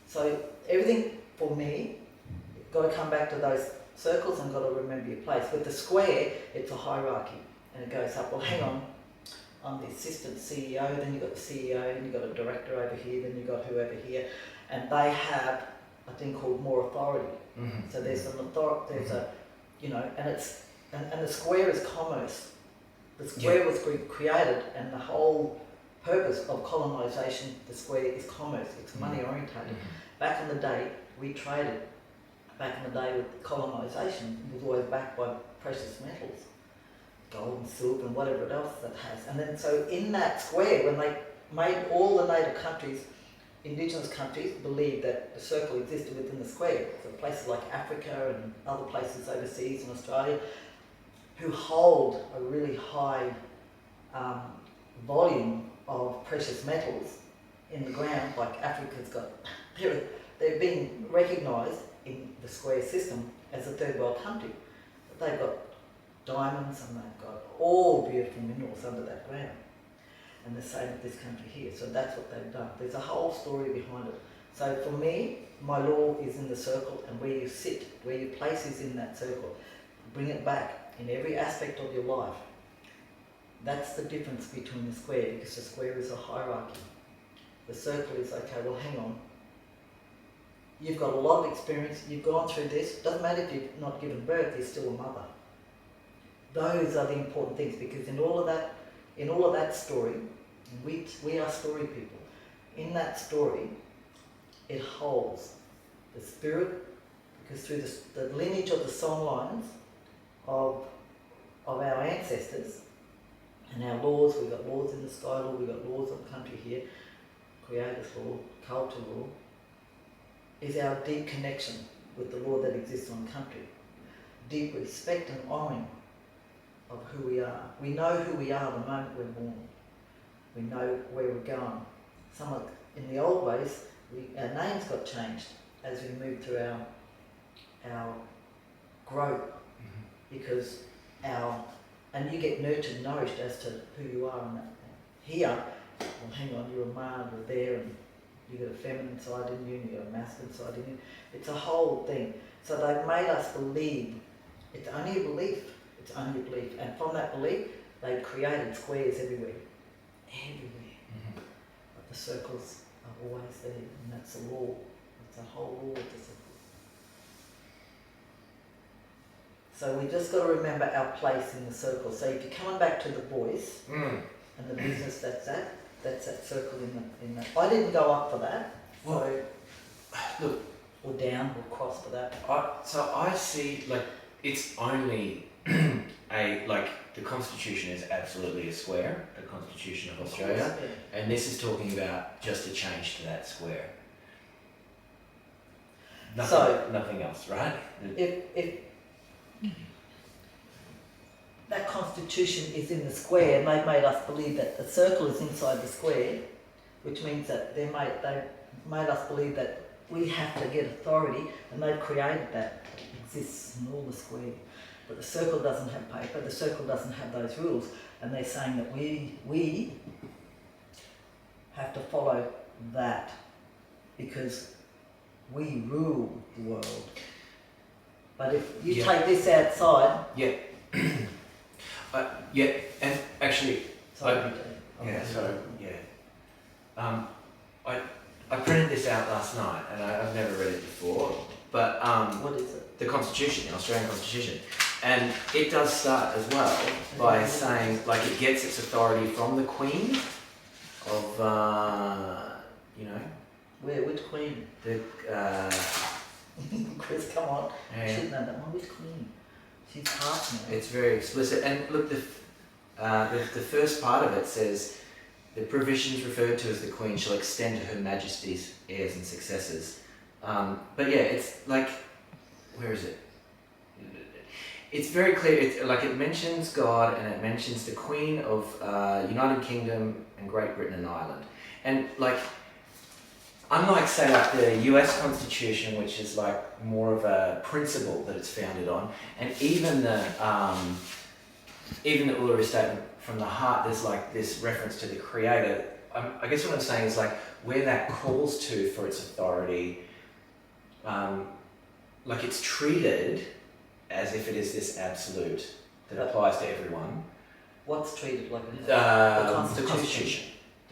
So everything for me, you've got to come back to those circles and got to remember your place. With the square, it's a hierarchy, and it goes up, well hang on, I'm the assistant CEO, then you've got the CEO, then you've got a director over here, then you've got whoever here, and they have a thing called more authority. So there's an authority, there's a, you know, and it's, and the square is commerce. The square was created, and the whole purpose of colonisation, the square is commerce, it's money orientated. Back in the day, we traded. Back in the day with colonisation, it was always backed by precious metals. Gold and silver and whatever else that has. And then so in that square, when they made all the native countries, indigenous countries, believed that the circle existed within the square. So places like Africa and other places overseas in Australia, who hold a really high volume of precious metals in the ground, like Africa's got, they're being recognised in the square system as a third world country. They've got diamonds and they've got all beautiful minerals under that ground. And the same with this country here. So that's what they've done. There's a whole story behind it. So for me, my law is in the circle, and where you sit, where your place is in that circle. Bring it back in every aspect of your life. That's the difference between the square, because the square is a hierarchy. The circle is, okay, well, hang on. You've got a lot of experience, you've gone through this. Doesn't matter if you've not given birth, you're still a mother. Those are the important things, because in all of that story, we are story people. In that story, it holds the spirit, because through the lineage of the song lines of our ancestors and our laws, we've got laws in the sky law, we've got laws of the country here, creator's law, culture law, is our deep connection with the law that exists on country. Deep respect and honouring of who we are. We know who we are the moment we're born. We know where we're going. In the old ways, our names got changed as we moved through our growth, because and you get nurtured and nourished as to who you are in that thing. Here, well, hang on, you're a male, you're there, and you got a feminine side in you, and you got a masculine side in you. It's a whole thing. So they've made us believe. It's only a belief. It's only a belief. And from that belief, they created squares everywhere. Everywhere. But the circles are always there, and that's the law. It's a whole law of the circle. So we just got to remember our place in the circle. So if you're coming back to the voice and the business, that's that circle in the. I didn't go up for that. So
Look,
or down or cross for that.
So I see, like, it's only the Constitution is absolutely a square, the Constitution of Australia,
Of course, yeah.
and this is talking about just a change to that square. Nothing else, right?
If that constitution is in the square, and they've made us believe that the circle is inside the square, which means that they made us believe that we have to get authority, and they've created that. It exists in all the square. But the circle doesn't have paper, the circle doesn't have those rules, and they're saying that we have to follow that, because we rule the world. But if you take this outside...
Yeah. And actually... I printed this out last night, and I've never read it before, but...
what is it?
The Constitution, the Australian Constitution. And it does start as well by saying, like, it gets its authority from the Queen of,
Which Queen?
the,
Chris, come on.
Yeah.
You should know that one. Which Queen? She's half now.
It's very explicit. And look, the first part of it says, the provisions referred to as the Queen shall extend to Her Majesty's heirs and successors. But yeah, it's like, where is it? It's very clear. It mentions God, and it mentions the Queen of United Kingdom and Great Britain and Ireland. And like, unlike say like the US Constitution, which is like more of a principle that it's founded on, and even the Uluru Statement from the Heart, there's like this reference to the Creator. I guess what I'm saying is like where that calls to for its authority, like it's treated as if it is this absolute that applies to everyone.
What's treated like an
The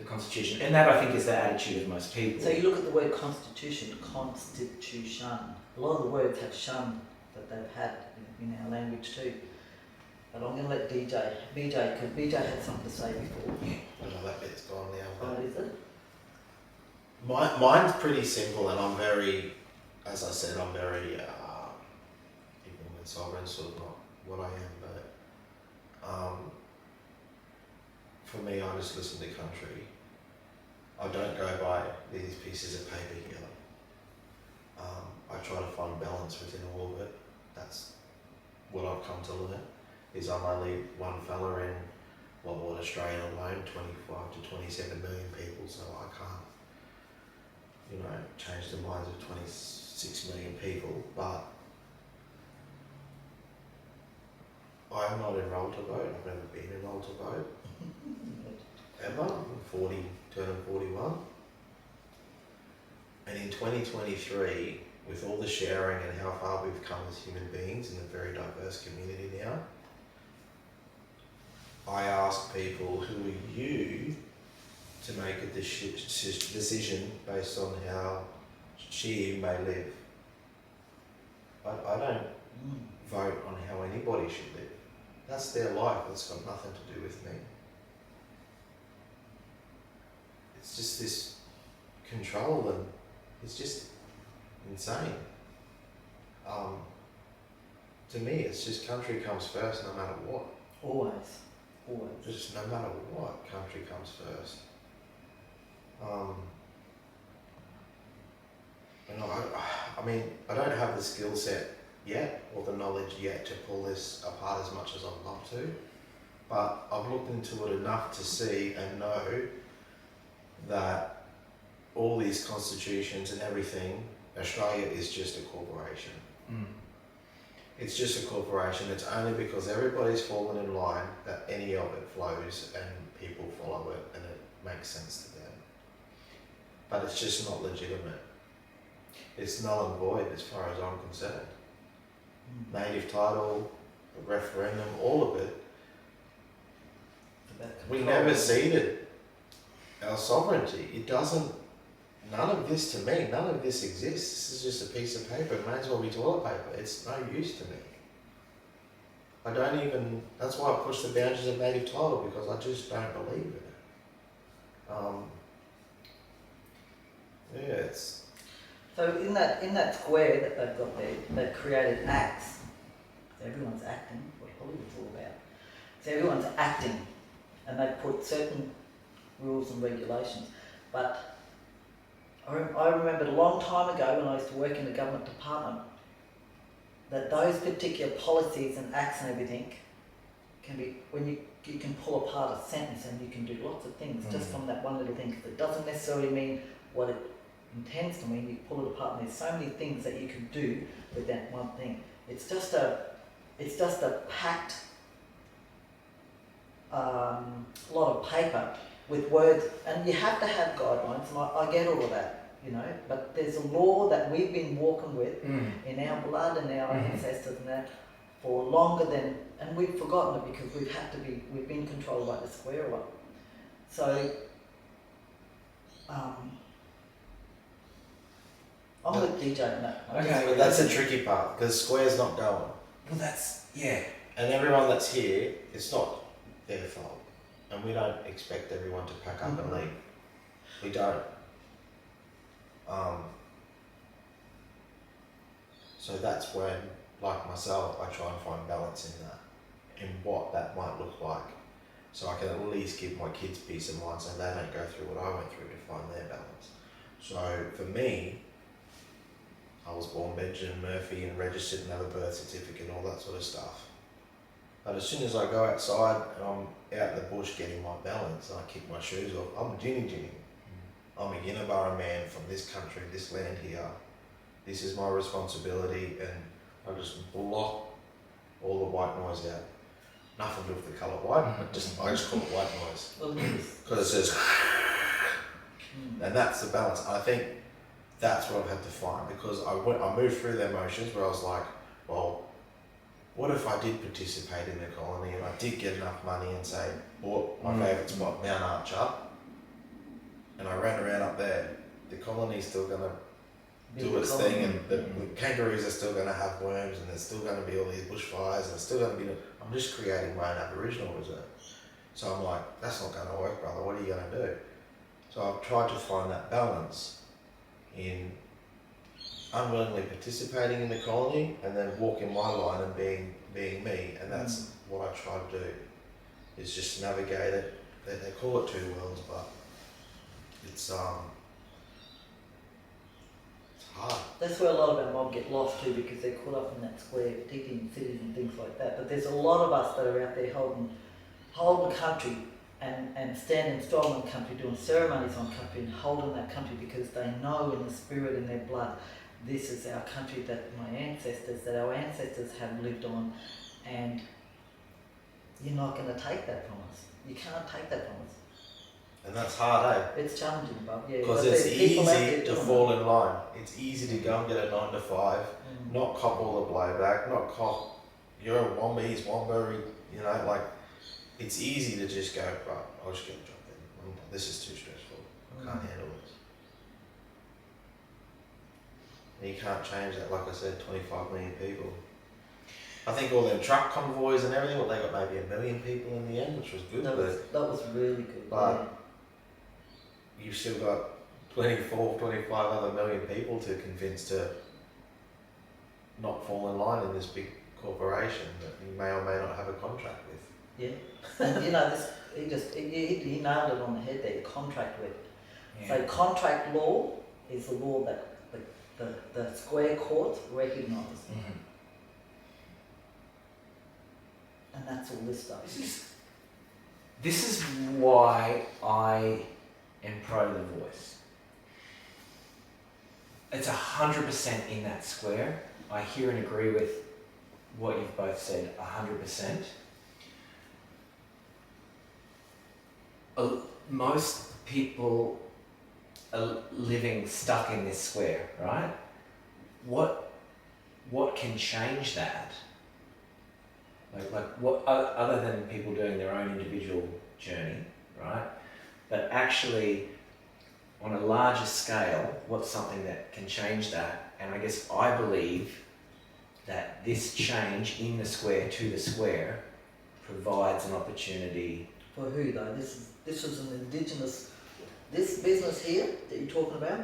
Constitution. And that I think is the attitude of most people.
So you look at the word constitution. A lot of the words have shun that they've had in our language too. But I'm going to let BJ, because BJ had something to say before.
Yeah.
I know that bit's gone now.
What is it?
Mine's pretty simple, and I'm very, as I said, I'm very, even when sovereign, sort of not what I am, but for me, I just listen to country. I don't go by these pieces of paper here. I try to find balance within all of it. That's what I've come to learn, is I'm only one fella in well, Australia alone, 25 to 27 million people, so I can't, change the minds of 26 million people, but I'm not enrolled to vote. I've never been enrolled to vote, ever. I'm 40, turning 41. And in 2023, with all the sharing and how far we've come as human beings in a very diverse community now, I ask people, who are you to make a decision based on how she may live? I don't vote on how anybody should live. That's their life. That's got nothing to do with me. It's just this control, and it's just insane. To me, it's just country comes first no matter what.
Always.
Just no matter what, country comes first. I mean, I don't have the skill set yet or the knowledge yet to pull this apart as much as I'd love to, but I've looked into it enough to see and know that all these constitutions and everything, Australia is just a corporation. It's just a corporation. It's only because everybody's fallen in line that any of it flows and people follow it and it makes sense to them. But it's just not legitimate. It's null and void as far as I'm concerned. Native title, the referendum, all of it. We never ceded our sovereignty. It doesn't, none of this to me, none of this exists. This is just a piece of paper. It may as well be toilet paper. It's no use to me. I don't even, that's why I push the boundaries of native title, because I just don't believe in it. It's...
So in that square that they've got there, they've created acts. So everyone's acting, what Hollywood's all about. So everyone's acting, and they've put certain rules and regulations. But I remembered a long time ago when I used to work in the government department that those particular policies and acts and everything can be, when you can pull apart a sentence and you can do lots of things just from that one little thing. It doesn't necessarily mean what it intends to mean. You pull it apart and there's so many things that you can do with that one thing. It's just a packed lot of paper with words, and you have to have guidelines, and I get all of that, but there's a law that we've been walking with in our blood and our ancestors and that for longer than, and we've forgotten it because we've been controlled by the square a lot. So, I'm with DJ on that.
Okay,
But that's the tricky part, because square's not going.
Well, that's, yeah.
And everyone that's here, it's not their fault. And we don't expect everyone to pack up and leave. We don't. So that's when, like myself, I try and find balance in that, in what that might look like. So I can at least give my kids peace of mind so they don't go through what I went through to find their balance. So for me, I was born Benjamin Murphy and registered and have a birth certificate and all that sort of stuff. But as soon as I go outside and I'm out in the bush getting my balance and I kick my shoes off, I'm Jinny. I'm a Yinabara man from this country, this land here. This is my responsibility, and I just block all the white noise out. Nothing to do with the colour white, but I just call it white noise. Because it says, and that's the balance. I think that's what I've had to find, because I moved through the emotions where I was like, well, what if I did participate in the colony and I did get enough money and say, bought my favourite spot, Mount Archer, and I ran around up there, the colony's still going to do its thing, and the kangaroos are still going to have worms, and there's still going to be all these bushfires, and it's still going to be, I'm just creating my own Aboriginal reserve. So I'm like, that's not going to work, brother, what are you going to do? So I've tried to find that balance in unwillingly participating in the colony and then walking my line and being me, and that's what I try to do, is just navigate it. They call it two worlds, but it's hard.
That's where a lot of our mob get lost too, because they're caught up in that square, particularly in cities and things like that. But there's a lot of us that are out there holding hold the country and standing strong in country, doing ceremonies on country and holding that country because they know in the spirit, in their blood, this is our country that our ancestors have lived on, and you're not going to take that from us. You can't take that from us.
And that's hard, eh?
It's challenging, Bob, yeah.
Because
but
it's
there's people out there
easy to
doing
fall
it.
in line. It's easy to go and get a 9 to 5, not cop all the blowback, not cop, you're a Womba, he's Womba, you know, like, it's easy to just go, right, I'll just get a job then. This is too stressful. I can't handle this. And you can't change that, like I said, 25 million people. I think all them truck convoys and everything, well, they got maybe 1 million people in the end, which was good,
That was really good.
But you've still got 24, 25 other million people to convince to not fall in line in this big corporation that you may or may not have a contract with.
yeah. And you know, he nailed it on the head there, contract with.
Yeah.
So contract law is the law that the square courts recognise.
Mhm.
And that's all this stuff.
This is why I am pro the voice. It's 100% in that square. I hear and agree with what you've both said 100%. Most people are living stuck in this square, right? What can change that? Like what other than people doing their own individual journey, right? But actually, on a larger scale, what's something that can change that? And I guess I believe that this change in the square to the square provides an opportunity.
For who though? This is an indigenous. This business here that you're talking about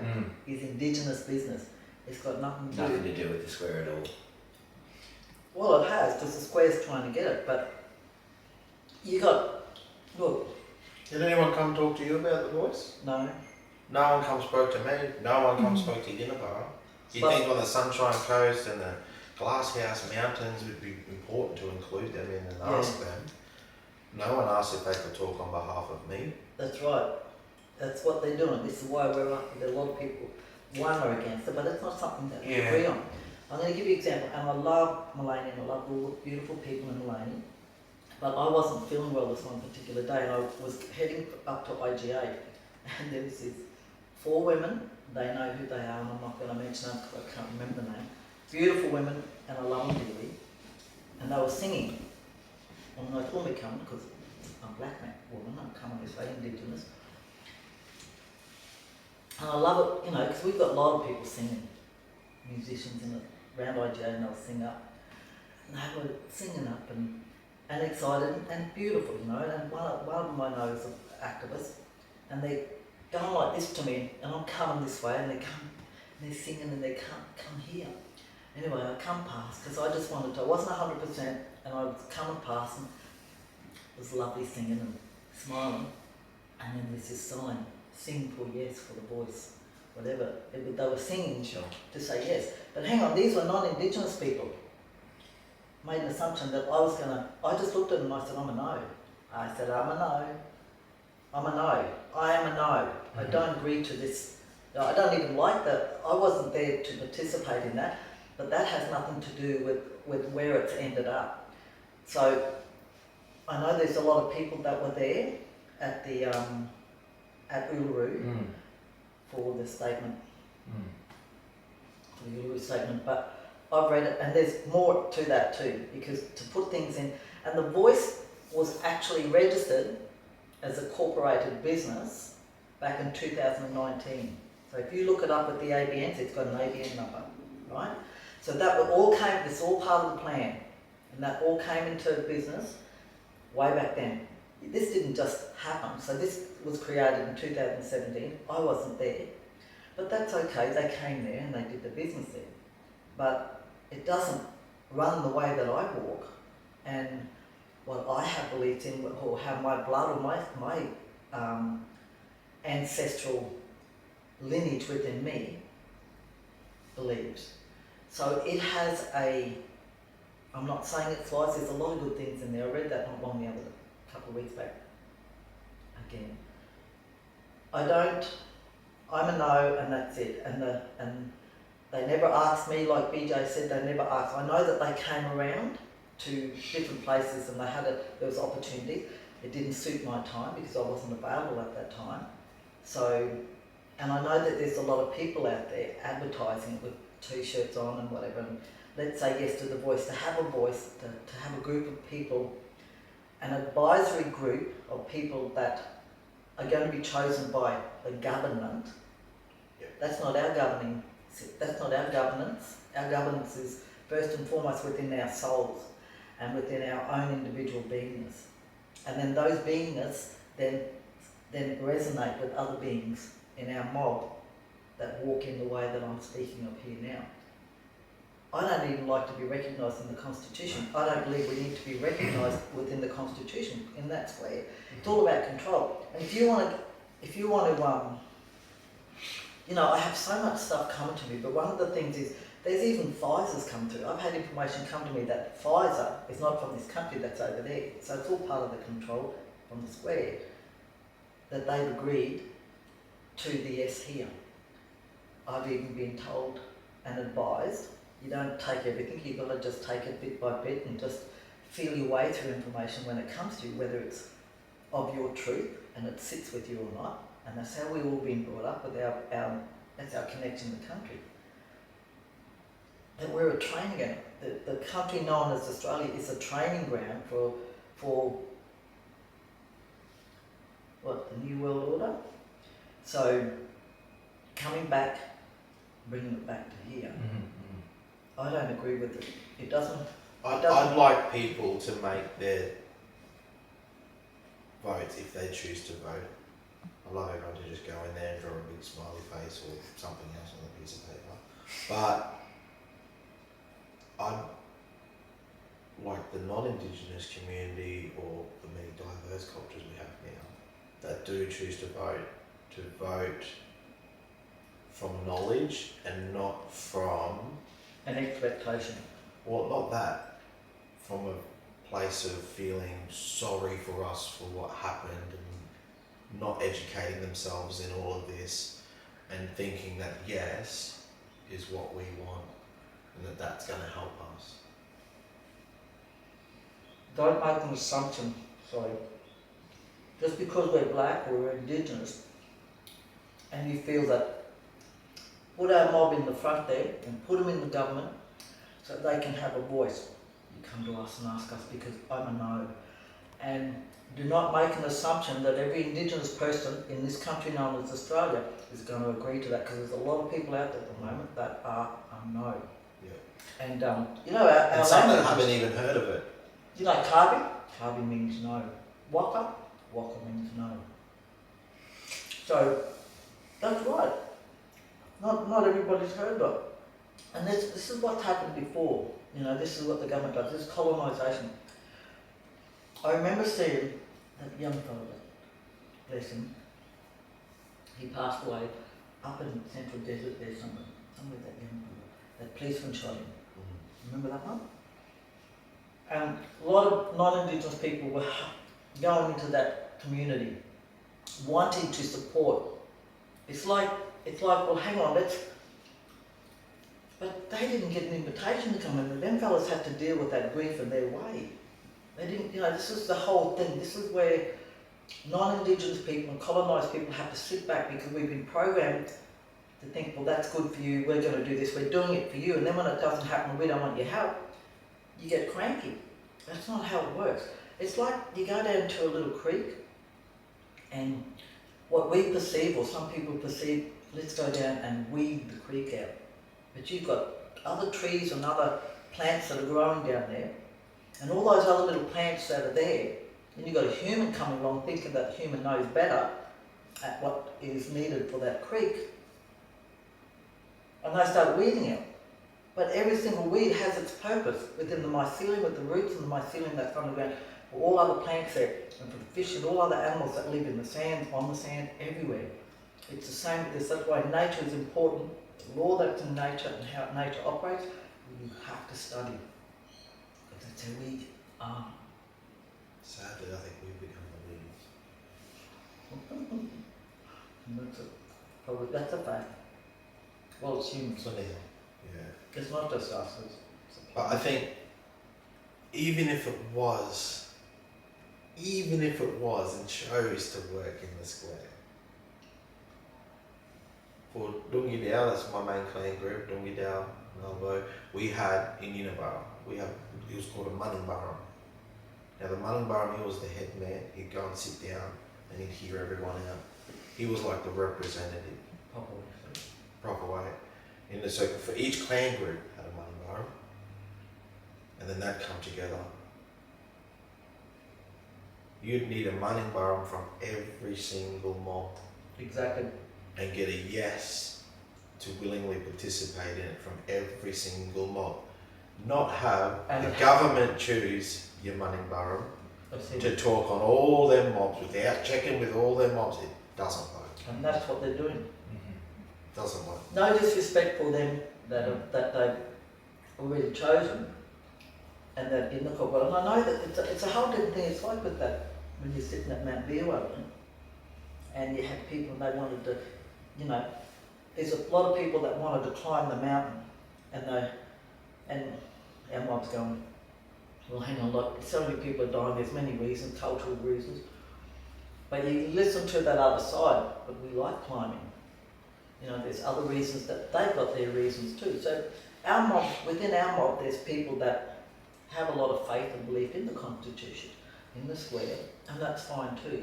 is indigenous business. It's got nothing
Nothing to do with the square at all.
Well, it has, because the square's trying to get it, but look,
Did anyone come talk to you about the voice?
no.
No one come spoke to me. No one come spoke to Yinabara. Do you
But-
think on the Sunshine Coast and the Glasshouse Mountains would be important to include them in and ask them? No one asked if they could talk on behalf of me.
That's right. That's what they're doing. This is why we're up with a lot of people. One are against it, but it's not something that we
Yeah.
agree on. I'm going to give you an example, and I love Mullaney and I love all the beautiful people in Mullaney, but I wasn't feeling well this one particular day, and I was heading up to IGA, and there was these 4 women. They know who they are, and I'm not going to mention them because I can't remember the name. Beautiful women, and I love them dearly, and they were singing. And I thought we'd come because I'm a black man, woman, I'm coming this way, indigenous. And I love it, you know, because we've got a lot of people singing, musicians in it, around IGA, and they'll sing up. And they were singing up and excited and beautiful, you know. And one of them I know is an activist, and they're going like this to me, and I'm coming this way, and they're singing, and they come here. Anyway, I come past because I just wanted to. I wasn't 100%, and I was coming past, and it was lovely singing and smiling. And then there's this sign: "Sing for yes for the voice." Whatever they were singing to say yes. But hang on, these were non-Indigenous people. Made an assumption that I was gonna. I just looked at them and I said, "I'm a no." I said, "I'm a no. I'm a no. I am a no. I don't agree to this. I don't even like that. I wasn't there to participate in that. But that has nothing to do with where it's ended up. So I know there's a lot of people that were there at the at Uluru for the statement, for the Uluru statement. But I've read it, and there's more to that too, because to put things in, and the Voice was actually registered as a corporated business back in 2019. So if you look it up with the ABNs, it's got an ABN number, right? So that this all part of the plan, and that all came into business way back then. This didn't just happen. So this was created in 2017. I wasn't there, but that's okay. They came there and they did the business there. But it doesn't run the way that I walk, and what I have believed in, or how my blood or my ancestral lineage within me believes. So it has I'm not saying it's wise, there's a lot of good things in there. I read that not long the other a couple of weeks back. Again, I'm a no, and that's it. And they never asked me, like BJ said, they never asked. I know that they came around to different places and there was opportunity. It didn't suit my time because I wasn't available at that time. So, and I know that there's a lot of people out there advertising it with t-shirts on and whatever. And let's say yes to the voice, to have a voice, to have a group of people, an advisory group of people that are going to be chosen by the government.
Yep.
That's not our governing. That's not our governance. Our governance is first and foremost within our souls and within our own individual beingness. And then those beingness then resonate with other beings in our mob that walk in the way that I'm speaking of here now. I don't even like to be recognised in the Constitution. I don't believe we need to be recognised within the Constitution in that square. It's all about control. And if you want to, I have so much stuff coming to me, but one of the things is there's even Pfizer's come through. I've had information come to me that Pfizer is not from this country, that's over there. So it's all part of the control from the square that they've agreed to the yes here. I've even been told and advised, you don't take everything, you've got to just take it bit by bit and just feel your way through information when it comes to you, whether it's of your truth and it sits with you or not. And that's how we've all been brought up with that's our connection to the country. That we're a training ground. The country known as Australia is a training ground for what, the New World Order? So coming back, bringing it back to here, I don't agree with it. It doesn't.
I'd like people to make their votes if they choose to vote. I love everyone to just go in there and draw a big smiley face or something else on a piece of paper. But I'd like the non-Indigenous community or the many diverse cultures we have now that do choose to vote from knowledge and not from...
An expectation.
Well, not that. From a place of feeling sorry for us for what happened and not educating themselves in all of this and thinking that yes is what we want and that that's going to help us.
Don't make an assumption, sorry. Just because we're black or we're Indigenous and you feel that, put our mob in the front there and put them in the government so they can have a voice. You come to us and ask us because I'm a no. And do not make an assumption that every Indigenous person in this country known as Australia is going to agree to that, because there's a lot of people out there at the moment that are a no.
Yeah.
And our
And some that
language
haven't
is,
even heard of it.
you know, Kabi? Kabi means no. Waka? Waka means no. So, that's right. Not everybody's heard of it. And this is what's happened before. You know, this is what the government does. This is colonisation. I remember seeing that young fellow, bless him, he passed away up in the Central Desert there somewhere that young fellow, that policeman shot him. Remember that one? And a lot of non-Indigenous people were going into that community, wanting to support. It's like, well, hang on, but they didn't get an invitation to come in. Them fellas had to deal with that grief in their way. They didn't, this is the whole thing. This is where non-Indigenous people and colonised people have to sit back, because we've been programmed to think, well, that's good for you, we're going to do this, we're doing it for you, and then when it doesn't happen, we don't want your help, you get cranky. That's not how it works. It's like you go down to a little creek, and what we perceive, or some people perceive, let's go down and weed the creek out. But you've got other trees and other plants that are growing down there, and all those other little plants that are there, and you've got a human coming along thinking that the human knows better at what is needed for that creek, and they start weeding it. But every single weed has its purpose within the mycelium, with the roots and the mycelium that's on the ground, for all other plants there, and for the fish and all other animals that live in the sand, on the sand, everywhere. It's the same with this. That's why nature is important. The law that's in nature and how nature operates, you have to study. Because that's how we are.
Sadly, I think we've become the leaders.
That's a fact. Well, it's humans.
So yeah.
It's not just us.
But I think even if it was and chose to work in the square, for Dungi Dao, that's my main clan group, Dungi Dao, Malbo, we had in Uniborough, it was called a Munningburrum. Now the Munningburrum, he was the head man, he'd go and sit down and he'd hear everyone out. He was like the representative, proper way. In the circle, for each clan group had a Munningburrum, and then they'd come together. You'd need a Munningburrum from every single mob.
Exactly.
And get a yes to willingly participate in it from every single mob. Not have the government choose your Munningburrum to talk on all their mobs without checking with all their mobs. It doesn't work.
And that's what they're doing.
Doesn't work.
No disrespect for them that they've already chosen and that in the corporate. And I know that it's a whole different thing. It's like with that when you're sitting at Mount Beerwell and you had people and they wanted to, there's a lot of people that wanted to climb the mountain and our mob's going, well, hang on, look, so many people are dying, there's many reasons, cultural reasons. But you listen to that other side, but we like climbing. There's other reasons that they've got their reasons too. So our mob, within our mob, there's people that have a lot of faith and belief in the Constitution, in the square, and that's fine too.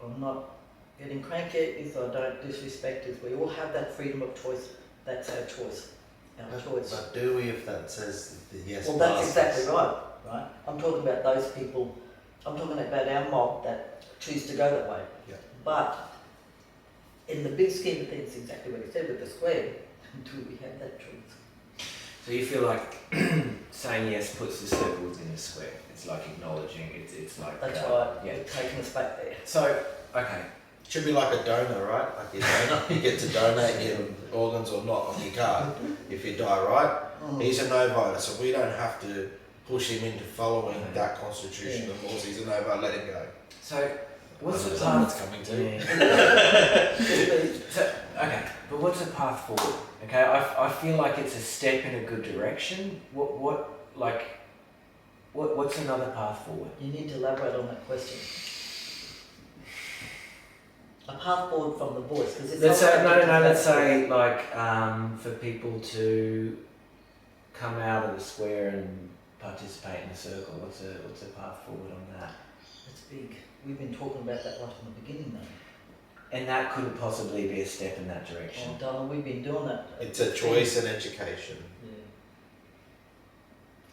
I'm not getting cranky if I don't disrespect it. We all have that freedom of choice. That's our choice.
But do we if that says the yes?
Well, that's exactly right. I'm talking about those people. I'm talking about our mob that choose to go that way.
Yeah.
But in the big scheme of things, exactly what you said with the square, do we have that choice?
So you feel like saying yes puts the circles in the square. It's like acknowledging. It's like
That's right.
Yeah.
We're taking us back there.
So okay.
Should be like a donor, right? Like your donor, you get to donate your organs or not on your card if you die, right? He's a no voter, so we don't have to push him into following that constitution and laws. He's a no voter, let him go.
So what's the
Someone's
path?
coming to?
So, okay, but what's the path forward? Okay, I feel like it's a step in a good direction. What's another path forward?
You need to elaborate on that question. A path forward from the voice, because it's
Let's
not
say
like
let's say for people to come out of the square and participate in the circle. What's a path forward on that?
It's big. We've been talking about that right from the beginning, though.
And that couldn't possibly be a step in that direction.
Oh, darling, we've been doing that.
It's a choice in education.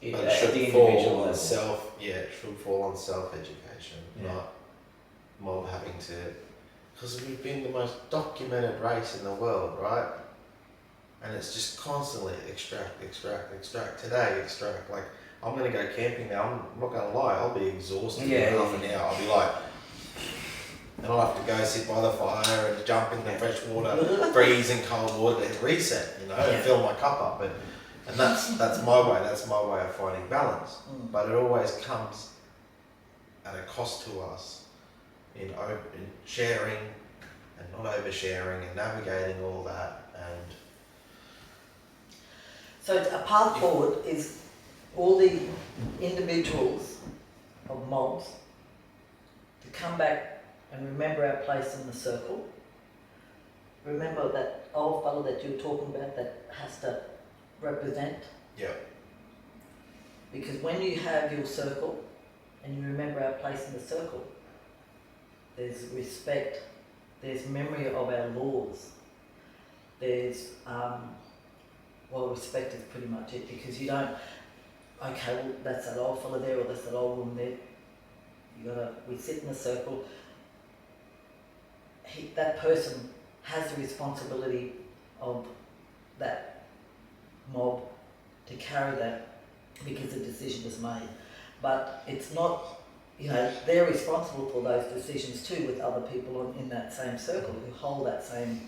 Yeah.
But
At
it should
the
fall
individual
on
level.
it should fall on self-education,
Yeah.
not mob having to, because we've been the most documented race in the world, right? And it's just constantly extract. Today, extract. Like, I'm going to go camping now, I'm not going to lie, I'll be exhausted in half an hour. I'll be like, and I'll have to go sit by the fire and jump in the fresh water, freeze in cold water to reset, and fill my cup up. And that's my way. That's my way of finding balance. But it always comes at a cost to us in sharing and not oversharing and navigating all that. And
So a path forward is all the individuals of mobs to come back and remember our place in the circle. Remember that old fellow that you were talking about that has to represent.
yeah,
Because when you have your circle and you remember our place in the circle, there's respect, there's memory of our laws, there's, respect is pretty much it, because you don't, okay, well, that's that old fella there or that's that old woman there. We sit in a circle, that person has the responsibility of that mob to carry that because the decision was made. But it's not, they're responsible for those decisions too with other people in that same circle who hold that same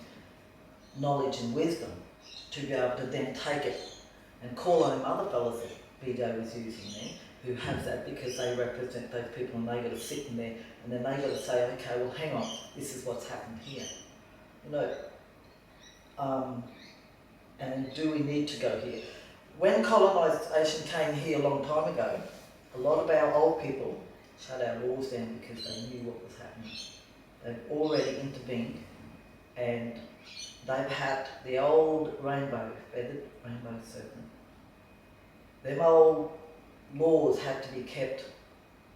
knowledge and wisdom to be able to then take it and call on them other fellas that BJ was using there who have that because they represent those people and they got to sit in there and then they got to say, okay, well, hang on, this is what's happened here. You know, and do we need to go here? When colonisation came here a long time ago, a lot of our old people shut our laws down because they knew what was happening. They've already intervened and they've had the old rainbow, feathered rainbow serpent. Them old laws had to be kept.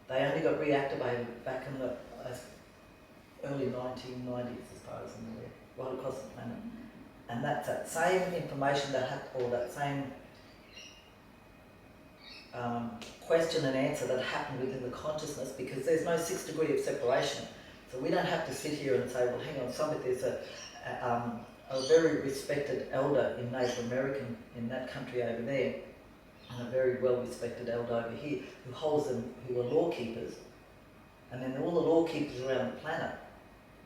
They only got reactivated back in the early 1990s as far as I'm aware, right across the planet. And that's that same information that had, or that same question and answer that happened within the consciousness, because there's no 6th degree of separation. So we don't have to sit here and say, well, hang on, there's a very respected elder in Native American, in that country over there, and a very well respected elder over here who holds them, who are law keepers. And then all the law keepers around the planet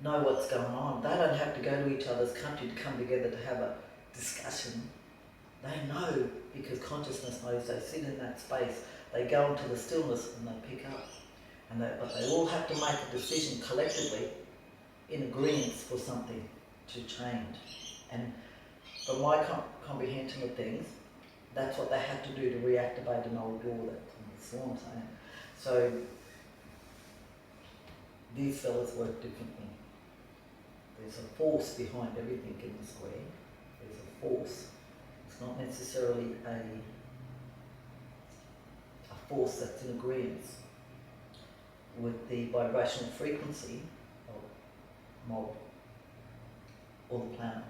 know what's going on. They don't have to go to each other's country to come together to have a discussion. They know because consciousness knows. They sit in that space, they go into the stillness and they pick up. But they all have to make a decision collectively in agreement for something to change. And from my comprehension of things, that's what they had to do to reactivate an old law that's on the swarm. So these fellas work differently. There's a force behind everything in the square. There's a force. It's not necessarily a force that's in agreement with the vibrational frequency of mob or the planet.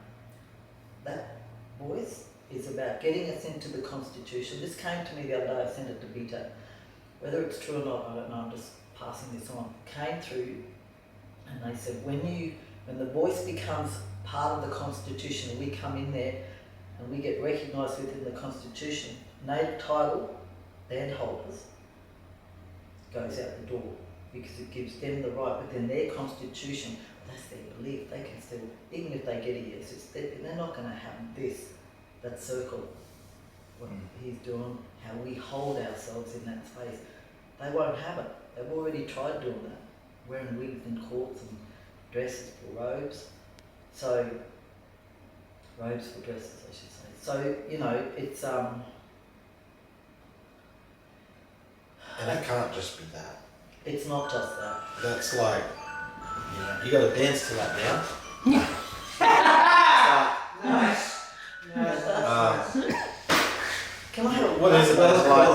That voice is about getting us into the Constitution. This came to me the other day, I sent it to BJ. Whether it's true or not, I don't know, I'm just passing this on. Came through and they said, when the voice becomes part of the Constitution and we come in there and we get recognised within the Constitution, native title, land holders, goes out the door because it gives them the right within their Constitution. That's their belief. They can still, even if they get a yes, they're not going to have that circle, what he's doing, how we hold ourselves in that space. They won't have it. They've already tried doing that, wearing wigs in courts and dresses for robes. So, robes for dresses, I should say. So, you know, it's
And it can't just be that.
it's not just that.
That's like, you got to dance to that now.
Nice.
Can I have a
What is it? That's
like?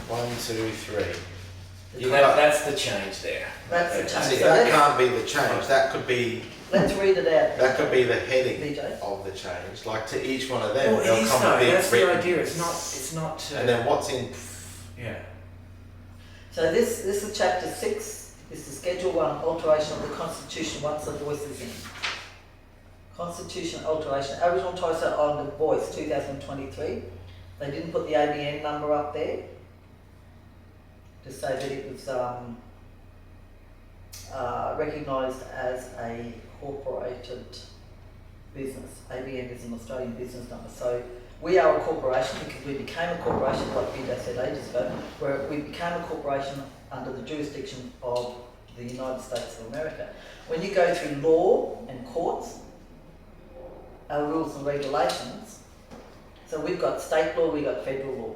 like 1, 2, 3.
That's the change there.
That's the change.
See,
So
that can't be the change. That could be.
let's read it out.
That could be the heading
BJ.
of the change. Like to each one of them,
Well,
they'll
it is
come
though.
a bit
That's the
written.
idea. It's not.
And then what's in?
Yeah.
So this is chapter 6. This is Schedule 1, alteration of the Constitution once the voice is in. Constitution alteration, Aboriginal and Torres Strait Islander voice, 2023. They didn't put the ABN number up there to say that it was recognised as a corporated business. ABN is an Australian business number. So we are a corporation because we became a corporation, like Peter said ages ago, where we became a corporation under the jurisdiction of the United States of America. When you go through law and courts, our rules and regulations, so we've got state law, we've got federal law.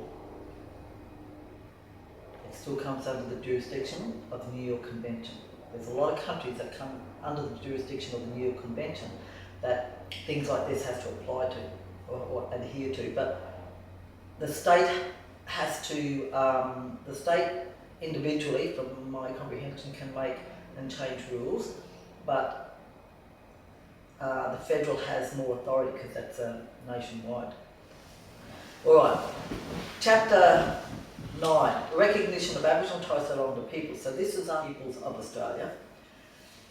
It still comes under the jurisdiction of the New York Convention. There's a lot of countries that come under the jurisdiction of the New York Convention that things like this have to apply to or adhere to. But the state has to, the state individually, from my comprehension, can make and change rules, but the federal has more authority because that's nationwide. Alright, chapter 9, recognition of Aboriginal and Torres Strait Islander people. So this is our peoples of Australia.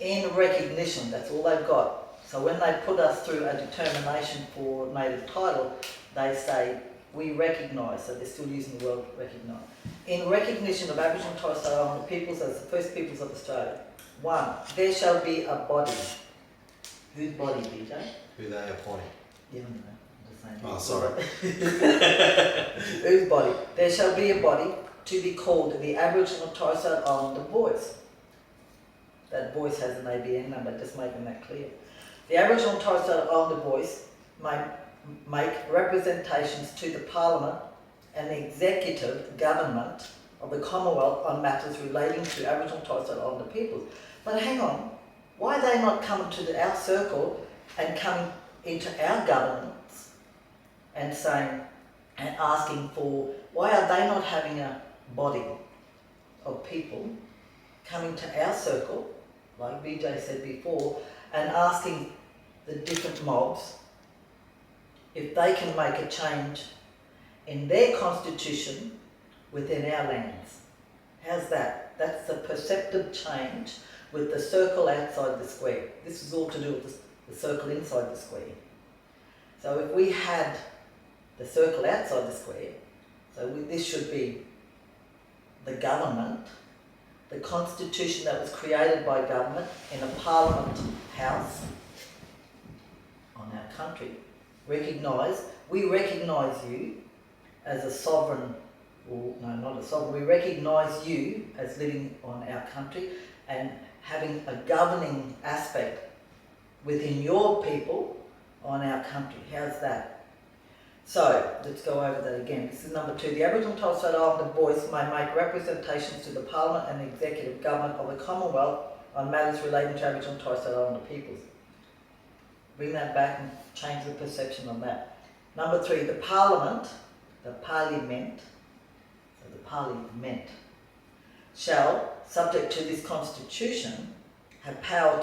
In recognition, that's all they've got. So when they put us through a determination for native title, they say, we recognise, so they're still using the word recognise. In recognition of Aboriginal and Torres Strait Islander peoples as the first peoples of Australia, 1, there shall be a body. Whose body, BJ?
Who they appoint.
Yeah, I know. same.
Oh, sorry.
Whose body? There shall be a body to be called the Aboriginal Torres Strait Islander Voice. That voice has an ABN number, just making that clear. The Aboriginal Torres Strait Islander Voice may make representations to the Parliament and the executive government of the Commonwealth on matters relating to Aboriginal Torres Strait Islander peoples. But hang on, why are they not coming to our circle and coming into our governments and saying and asking for, why are they not having a body of people coming to our circle, like BJ said before, and asking the different mobs if they can make a change in their constitution within our lands? How's that? That's a perceptive change with the circle outside the square. This is all to do with the circle inside the square. So if we had the circle outside the square, this should be the government, the constitution that was created by government in a parliament house on our country. We recognise you as a sovereign, or no, not a sovereign, we recognise you as living on our country and having a governing aspect within your people on our country. How's that? So, let's go over that again. This is number 2. The Aboriginal and Torres Strait Islander Voice may make representations to the Parliament and the Executive Government of the Commonwealth on matters relating to Aboriginal and Torres Strait Islander peoples. Bring that back and change the perception on that. Number 3, the Parliament shall, subject to this Constitution, have power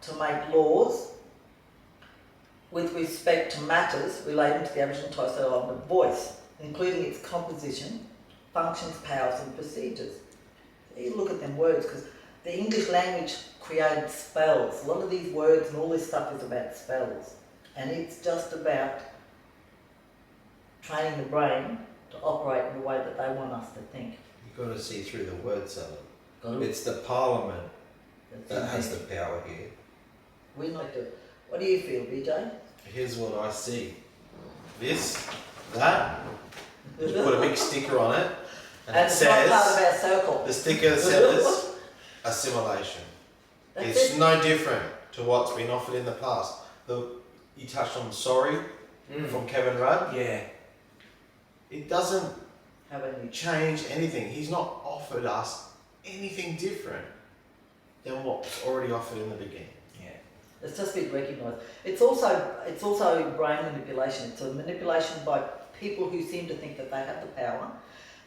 to make laws with respect to matters relating to the Aboriginal and Torres Strait Islander voice, including its composition, functions, powers and procedures. You look at them words, because the English language created spells. A lot of these words and all this stuff is about spells. And it's just about training the brain to operate in the way that they want us to think.
You've got to see through the word salad.
Got to-
It's the Parliament
That's
that has
it.
the power here.
We like to. What do you feel, BJ?
Here's what I see. This, that, you put a big sticker on it, and it
it's not part of
says,
our circle.
the sticker says assimilation.
That's
It's
it.
no different to what's been offered in the past. You touched on sorry from Kevin Rudd.
Yeah.
It doesn't
How about you?
change anything. He's not offered us anything different than what's already offered in the beginning.
Yeah.
It's just been recognised. It's also brain manipulation. It's a manipulation by people who seem to think that they have the power.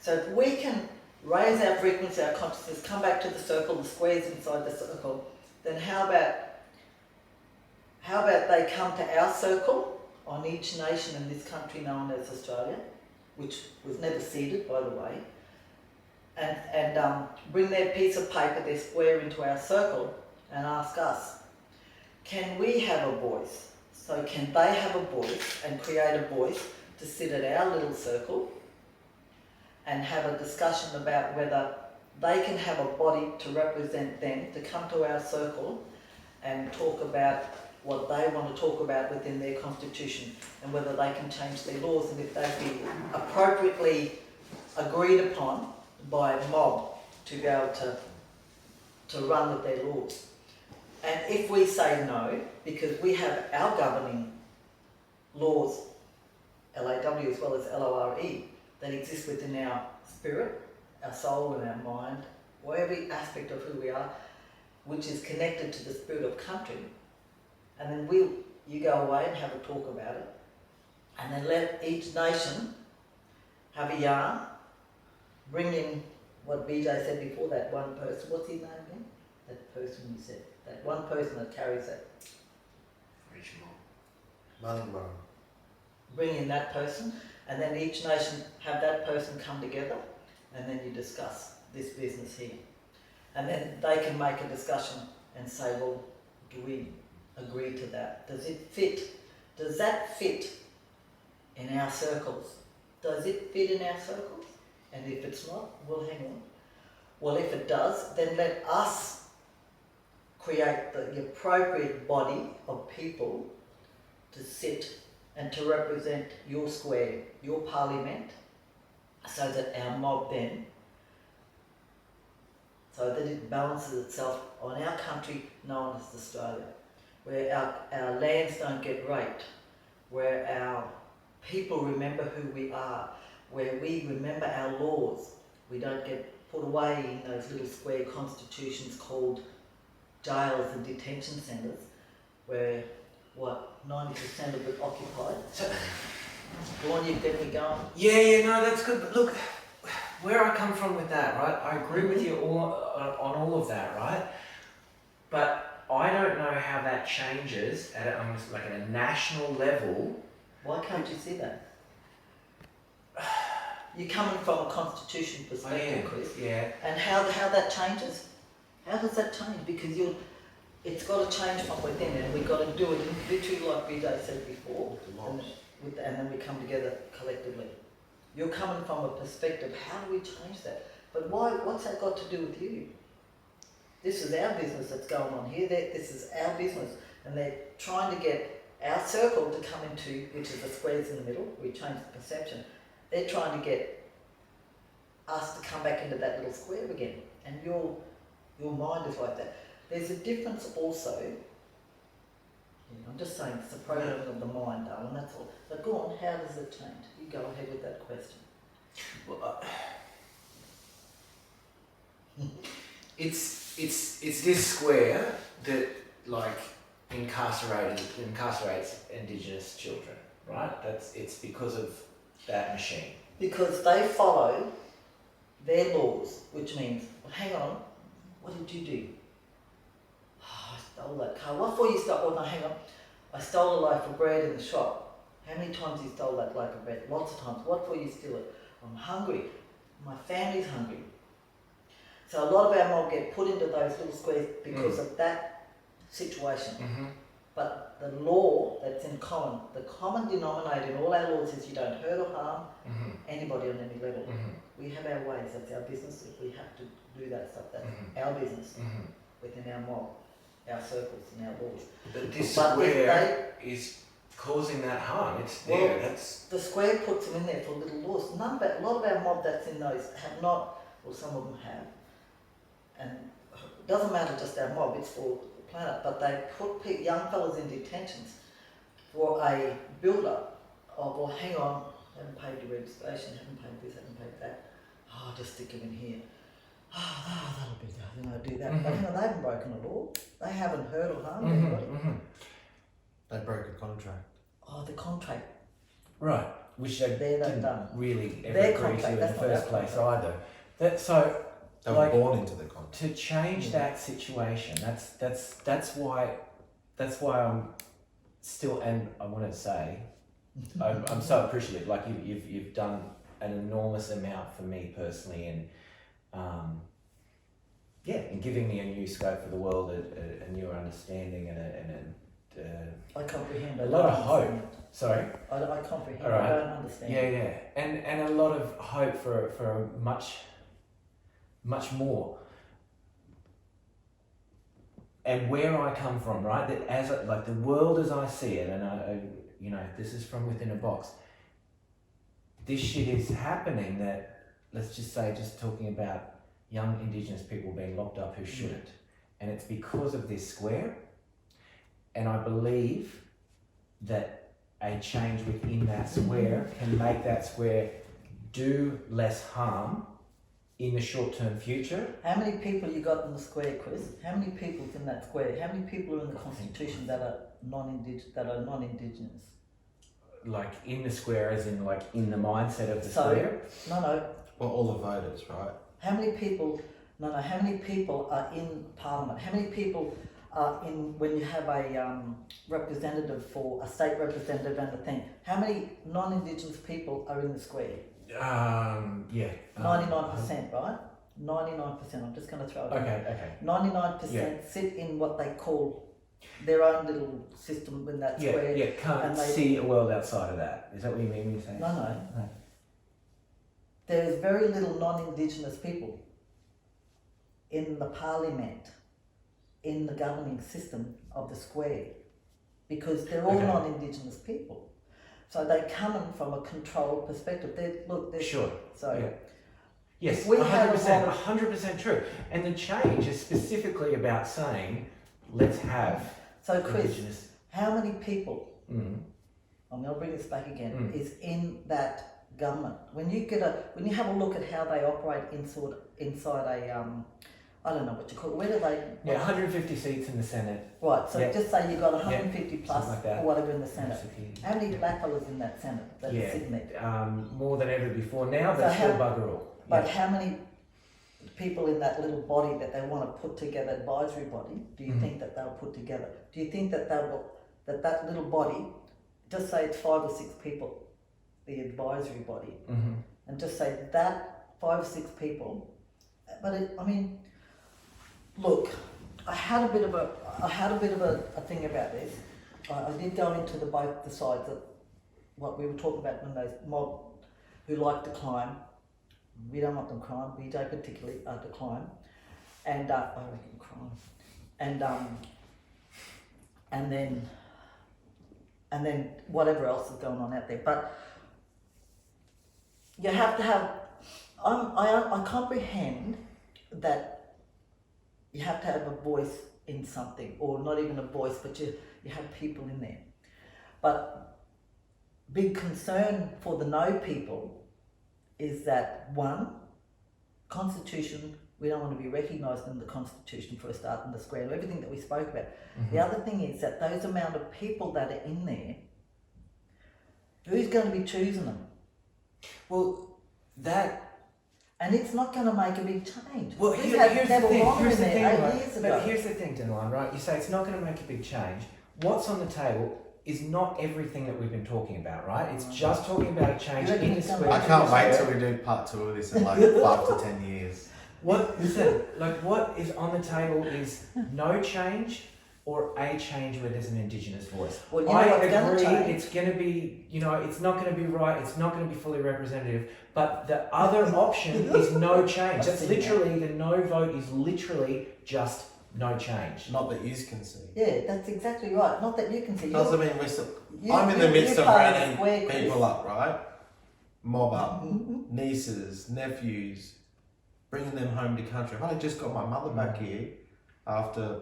So if we can raise our frequency, our consciousness, come back to the circle, the squares inside the circle, then how about they come to our circle on each nation in this country known as Australia, which was never ceded, by the way, and bring their piece of paper, their square, into our circle and ask us, can we have a voice? So can they have a voice and create a voice to sit at our little circle and have a discussion about whether they can have a body to represent them, to come to our circle and talk about what they want to talk about within their constitution and whether they can change their laws and if they'd be appropriately agreed upon by a mob to be able to run with their laws. And if we say no, because we have our governing laws, LAW as well as LORE, that exist within our spirit, our soul and our mind, or every aspect of who we are, which is connected to the spirit of country, and then you go away and have a talk about it, and then let each nation have a yarn, bring in what BJ said before, that one person, what's his name again? That person you said, that one person that carries it.
Marlborough.
Bring in that person, and then each nation have that person come together, and then you discuss this business here. And then they can make a discussion and say, well, do we agree to that? Does it fit? Does that fit in our circles? Does it fit in our circles? And if it's not, well, hang on. Well, if it does, then let us create the appropriate body of people to sit and to represent your square, your parliament, so that our mob then, so that it balances itself on our country known as Australia, where our lands don't get raped, where our people remember who we are, where we remember our laws. We don't get put away in those little square constitutions called jails and detention centres, where 90% of it occupied.
So,
Go on, you get me going.
yeah, no, that's good. But look, where I come from with that, right? I agree with you all on all of that, right? But I don't know how that changes at a national level.
Why can't you see that? You're coming from a constitution perspective, Chris.
Yeah.
And how that changes? How does that change? Because it's got to change from within, and we've got to do it literally like Vijay said before, and then we come together collectively. You're coming from a perspective, how do we change that? But what's that got to do with you? This is our business that's going on here. This is our business, and they're trying to get our circle to come into, which is the squares in the middle. We change the perception. They're trying to get us to come back into that little square again, and your mind is like that. There's a difference also. I'm just saying it's a programming of the mind, darling. That's all. So go on. How does it change? You go ahead with that question.
Well, it's this square that like incarcerates Indigenous children, right? It's because of that machine.
Because they follow their laws, which means, well, hang on, what did you do? Oh, I stole that car. What for you stole? Oh no, hang on. I stole a loaf of bread in the shop. How many times you stole that loaf of bread? Lots of times. What for you steal it? I'm hungry. My family's hungry. So a lot of our mob get put into those little squares because of that situation.
Mm-hmm.
But the law that's in common, the common denominator in all our laws is you don't hurt or harm anybody on any level. We have our ways, that's our business. If we have to do that stuff, that's our business within our mob, our circles and our laws.
But this
But
square is causing that harm. It's there. That's
the square puts them in there for little laws. A lot of our mob that's in those have not, or some of them have, and it doesn't matter just our mob, it's for the planet, but they put young fellas in detentions for a build-up of, well, hang on, haven't paid your registration, haven't paid this, haven't paid that. Oh, just stick him in here. Oh, that'll be that. Then I do that. But hang on, they haven't broken a law. They haven't hurt or harmed anybody.
They broke a contract.
Oh, the contract.
right, which they
They've
didn't
done.
really ever
Their
agree to
contract,
in the
that's not
first
our
place
contract.
either. That so.
They were
Like-
born into the contract.
To change that situation, that's why I'm still, and I want to say, I'm so appreciative. Like you've done an enormous amount for me personally, and in giving me a new scope for the world, a newer understanding, and
I comprehend.
a lot of
I don't
hope.
understand.
Sorry.
I comprehend.
All right.
I don't understand.
Yeah, and a lot of hope for a much more. And where I come from, right? That as like the world as I see it, and I this is from within a box. This shit is happening. That let's just say, just talking about young Indigenous people being locked up who shouldn't, and it's because of this square. And I believe that a change within that square can make that square do less harm in the short-term future.
How many people you got in the square, Chris? How many people's in that square? How many people are in the constitution that are non-indigenous?
Like in the square, as in like in the mindset of the
So-
square.
No.
Well, all the voters, right?
How many people? No. How many people are in Parliament? How many people are in when you have a representative for a state representative and a thing? How many non-indigenous people are in the square? 99%, right? 99%. I'm just going to throw it.
Okay.
99% sit in what they call their own little system in that square.
Can't
and they-
see a world outside of that. Is that what you mean when you say?
No. There's very little non-indigenous people in the parliament, in the governing system of the square, because they're all
Okay.
non-Indigenous people. So they're coming from a controlled perspective. They're
Sure.
so.
Yeah. Yes,
If we had a
100%,
lot of-
100% true. And the change is specifically about saying, let's have
So Chris,
Indigenous.
how many people?
Mm.
I'm going to bring this back again.
Mm.
Is in that government. When you have a look at how they operate inside a I don't know what you call it. Where do they?
Yeah, 150 seats in the Senate.
Right. So
Yeah.
just say you've got 150 plus
something like that.
or whatever in the Senate.
Security.
How many black fellas in that Senate that are
Yeah.
sitting there?
More than ever before now,
So
but still
how-
bugger all.
But
Yeah.
how many people in that little body that they want to put together, advisory body, do you
Mhm.
think that they'll put together? Do you think that that little body, just say it's 5 or 6 people, the advisory body,
Mhm.
and just say that 5 or 6 people, but look, I had a bit of a thing about this. I did go into both the sides of what we were talking about when those mob who like to climb. We don't want them crime. BJ particularly to climb, and I reckon crime, and then whatever else is going on out there. But you have to have. I comprehend that you have to have a voice in something, or not even a voice, but you have people in there. But big concern for the no people is that one, Constitution, we don't want to be recognised in the Constitution for a start, in the square, everything that we spoke about. The other thing is that those amount of people that are in there, who's going to be choosing them?
Well, that.
And it's not going to make a big change.
Well,
We've
here's
had
the
Neville
thing.
Longa
Here's
in
the
there
thing,
8
right?
years ago.
But here's the thing, Dylan, right? You say it's not going to make a big change. What's on the table is not everything that we've been talking about, right? It's just talking about a change
You reckon
in the
it's gonna-
square.
I can't wait till we do part 2 of this in like 5 to 10 years.
What is on the table is no change or a change where there's an Indigenous voice.
Well, you know
I
what's gonna
agree,
change?
it's going to be, it's not going to be right, it's not going to be fully representative, but the other option is no change. That's literally, the no vote is literally just no change.
Not that you can see.
Yeah, that's exactly right. Not that you can see.
Doesn't
You're-
mean we're still.
you-
I'm in the
you-
midst
you're
of
part the
rounding
square, Chris.
people up, right? Mob up,
Mhm.
nieces, nephews, bringing them home to country. I just got my mother back here after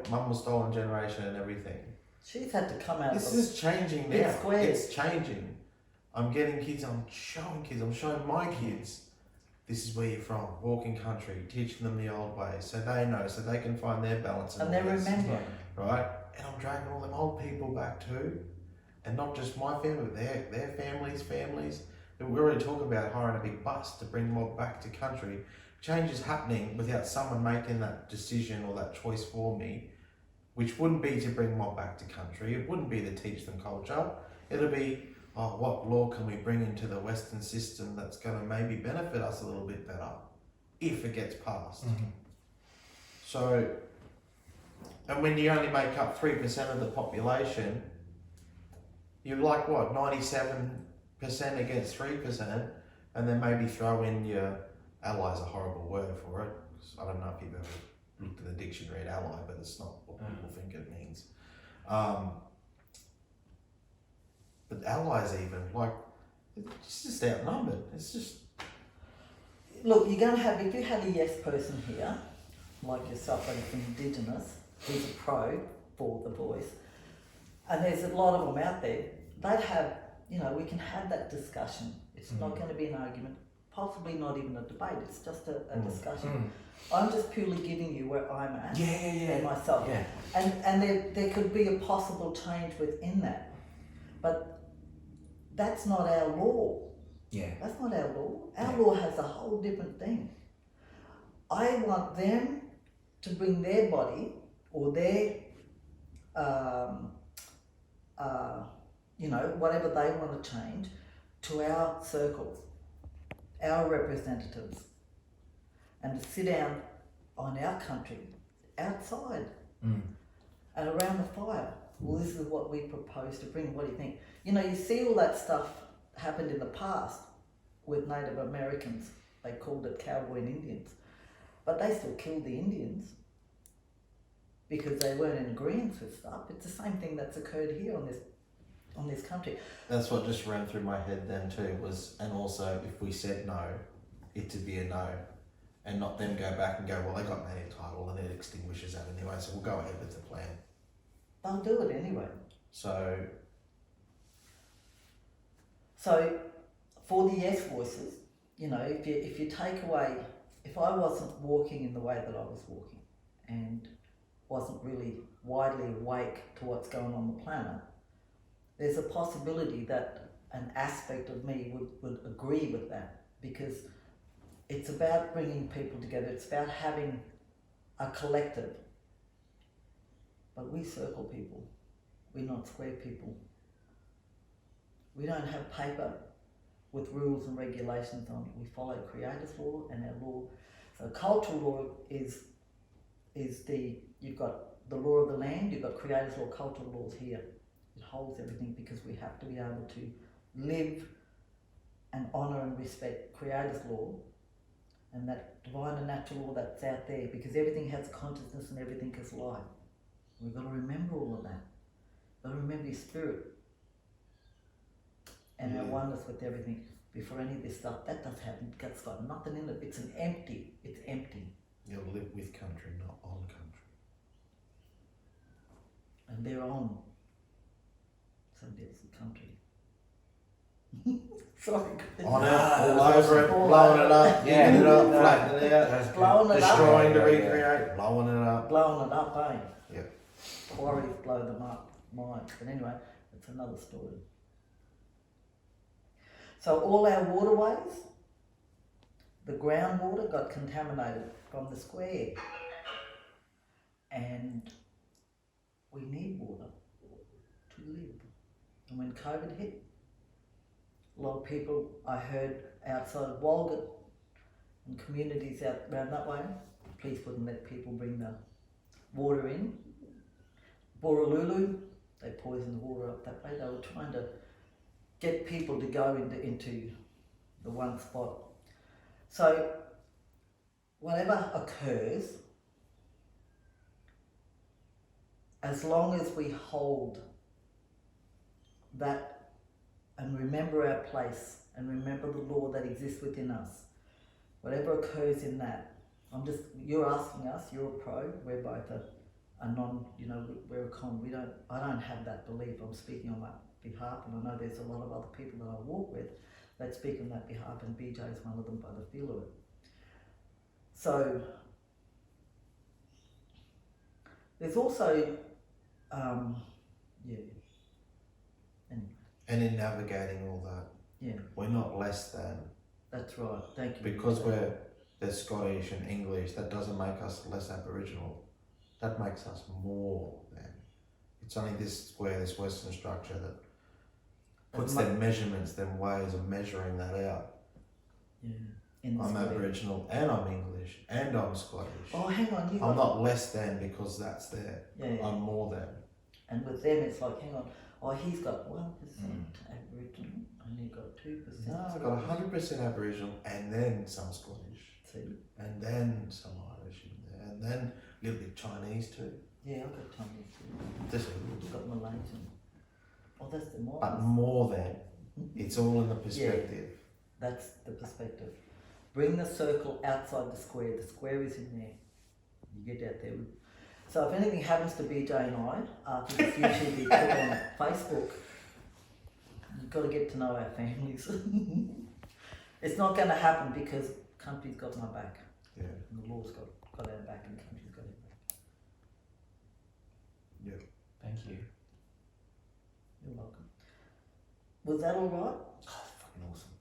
mum was stolen generation and everything.
She's had to come out
This
of
is changing
Big
now.
squares.
It's changing. I'm getting kids. I'm showing my kids. This is where you're from. Walking country, teaching them the old ways, so they know, so they can find their balance.
and they
all this.
remember.
Right? And I'm dragging all them old people back too. And not just my family, but their families. And we're already talking about hiring a big bus to bring mob back to country. Change is happening without someone making that decision or that choice for me, which wouldn't be to bring mob back to country. It wouldn't be to teach them culture. It'll be, what law can we bring into the Western system that's going to maybe benefit us a little bit better if it gets passed.
Mhm.
So, and when you only make up 3% of the population, you're like what, 97% against 3%, and then maybe throw in your ally is a horrible word for it. 'Cause I don't know if you've ever looked at the dictionary at ally, but it's not what people think it means. But allies even, like, it's just outnumbered. It's just,
Look, you're going to have, if you had a yes person here, like yourself, that is Indigenous, who's a pro for the voice, and there's a lot of them out there, they'd have, we can have that discussion. It's not going to be an argument, possibly not even a debate, it's just a discussion. I'm just purely giving you where I'm at and myself.
Yeah.
And there could be a possible change within that. But that's not our law.
Yeah.
That's not our law. Our law has a whole different thing. I want them to bring their body or their, whatever they want to change to our circle, our representatives, and to sit down on our country, outside, and around the fire. Well, this is what we propose to bring. What do you think? You see all that stuff happened in the past with Native Americans. They called it cowboy and Indians. But they still killed the Indians. because they weren't in agreement with stuff. It's the same thing that's occurred here on this country.
That's what just ran through my head then too, was, and also if we said no, it to be a no, and not then go back and go, well, they got native title and it extinguishes that anyway, so we'll go ahead with the plan.
They'll do it anyway.
So,
So for the yes voices, you know, if you take away, if I wasn't walking in the way that I was walking and wasn't really widely awake to what's going on the planet, there's a possibility that an aspect of me would agree with that, because it's about bringing people together. It's about having a collective. But we circle people. We're not square people. We don't have paper with rules and regulations on it. We follow creator's law and our law. So cultural law is you've got the law of the land, you've got creator's law, cultural laws here. It holds everything, because we have to be able to live and honour and respect creator's law and that divine and natural law that's out there, because everything has consciousness and everything is light. We've got to remember all of that. We've got to remember your spirit and our oneness with everything before any of this stuff. That does happen. That's got nothing in it. It's empty. It's empty.
you'll live with country, not on country.
And they're on somebody else's country. Sorry.
On it,
No,
all over it,
all
blowing
over
it up,
Yeah.
digging it up,
No.
flattening it out,
That's good.
Blowing it up.
destroying to
Yeah, yeah, yeah.
recreate, blowing it up.
Blowing it up, eh?
Yep.
Quarries blow them up, mines. But anyway, it's another story. So all our waterways, the groundwater got contaminated from the square. And we need water to live. And when COVID hit, a lot of people I heard outside of Walgett and communities out around that way, please wouldn't let people bring the water in. Borroloola, they poisoned the water up that way. They were trying to get people to go into the one spot. So whatever occurs, as long as we hold that and remember our place and remember the law that exists within us, whatever occurs in that, you're asking us, you're a pro, we're both a non, we're a con. I don't have that belief. I'm speaking on my behalf, and I know there's a lot of other people that I walk with that speak on that behalf, and BJ is one of them by the feel of it. So there's also, anyway,
And in navigating all that,
yeah,
we're not less than.
that's right. Thank you.
Because they're Scottish and English, that doesn't make us less Aboriginal. That makes us more than. It's only this Western structure that puts them measurements, them ways of measuring that out.
Yeah. In the
I'm
square.
Aboriginal and I'm English and I'm Scottish.
Oh, hang on.
I'm not less than because that's there.
Yeah, yeah.
I'm more than.
And with them, it's like, hang on. Oh, he's got 1% Aboriginal, and you've got 2%.
No, I've got 100% Aboriginal and then some Scottish.
See?
And then some Irish in there. And then a little bit Chinese too.
Yeah, I've got Chinese too.
Just a little bit.
You've got Malaysian. Oh, that's the more.
But more than. It's all in the perspective.
That's the perspective. Bring the circle outside the square. The square is in there. You get out there. So if anything happens to BJ and I, after this usually be put on Facebook, you've got to get to know our families. It's not going to happen because country's got my back.
Yeah.
And the law's got our back and the country's got our back.
Yeah.
Thank you.
You're welcome. Was that all right?
Oh, fucking awesome.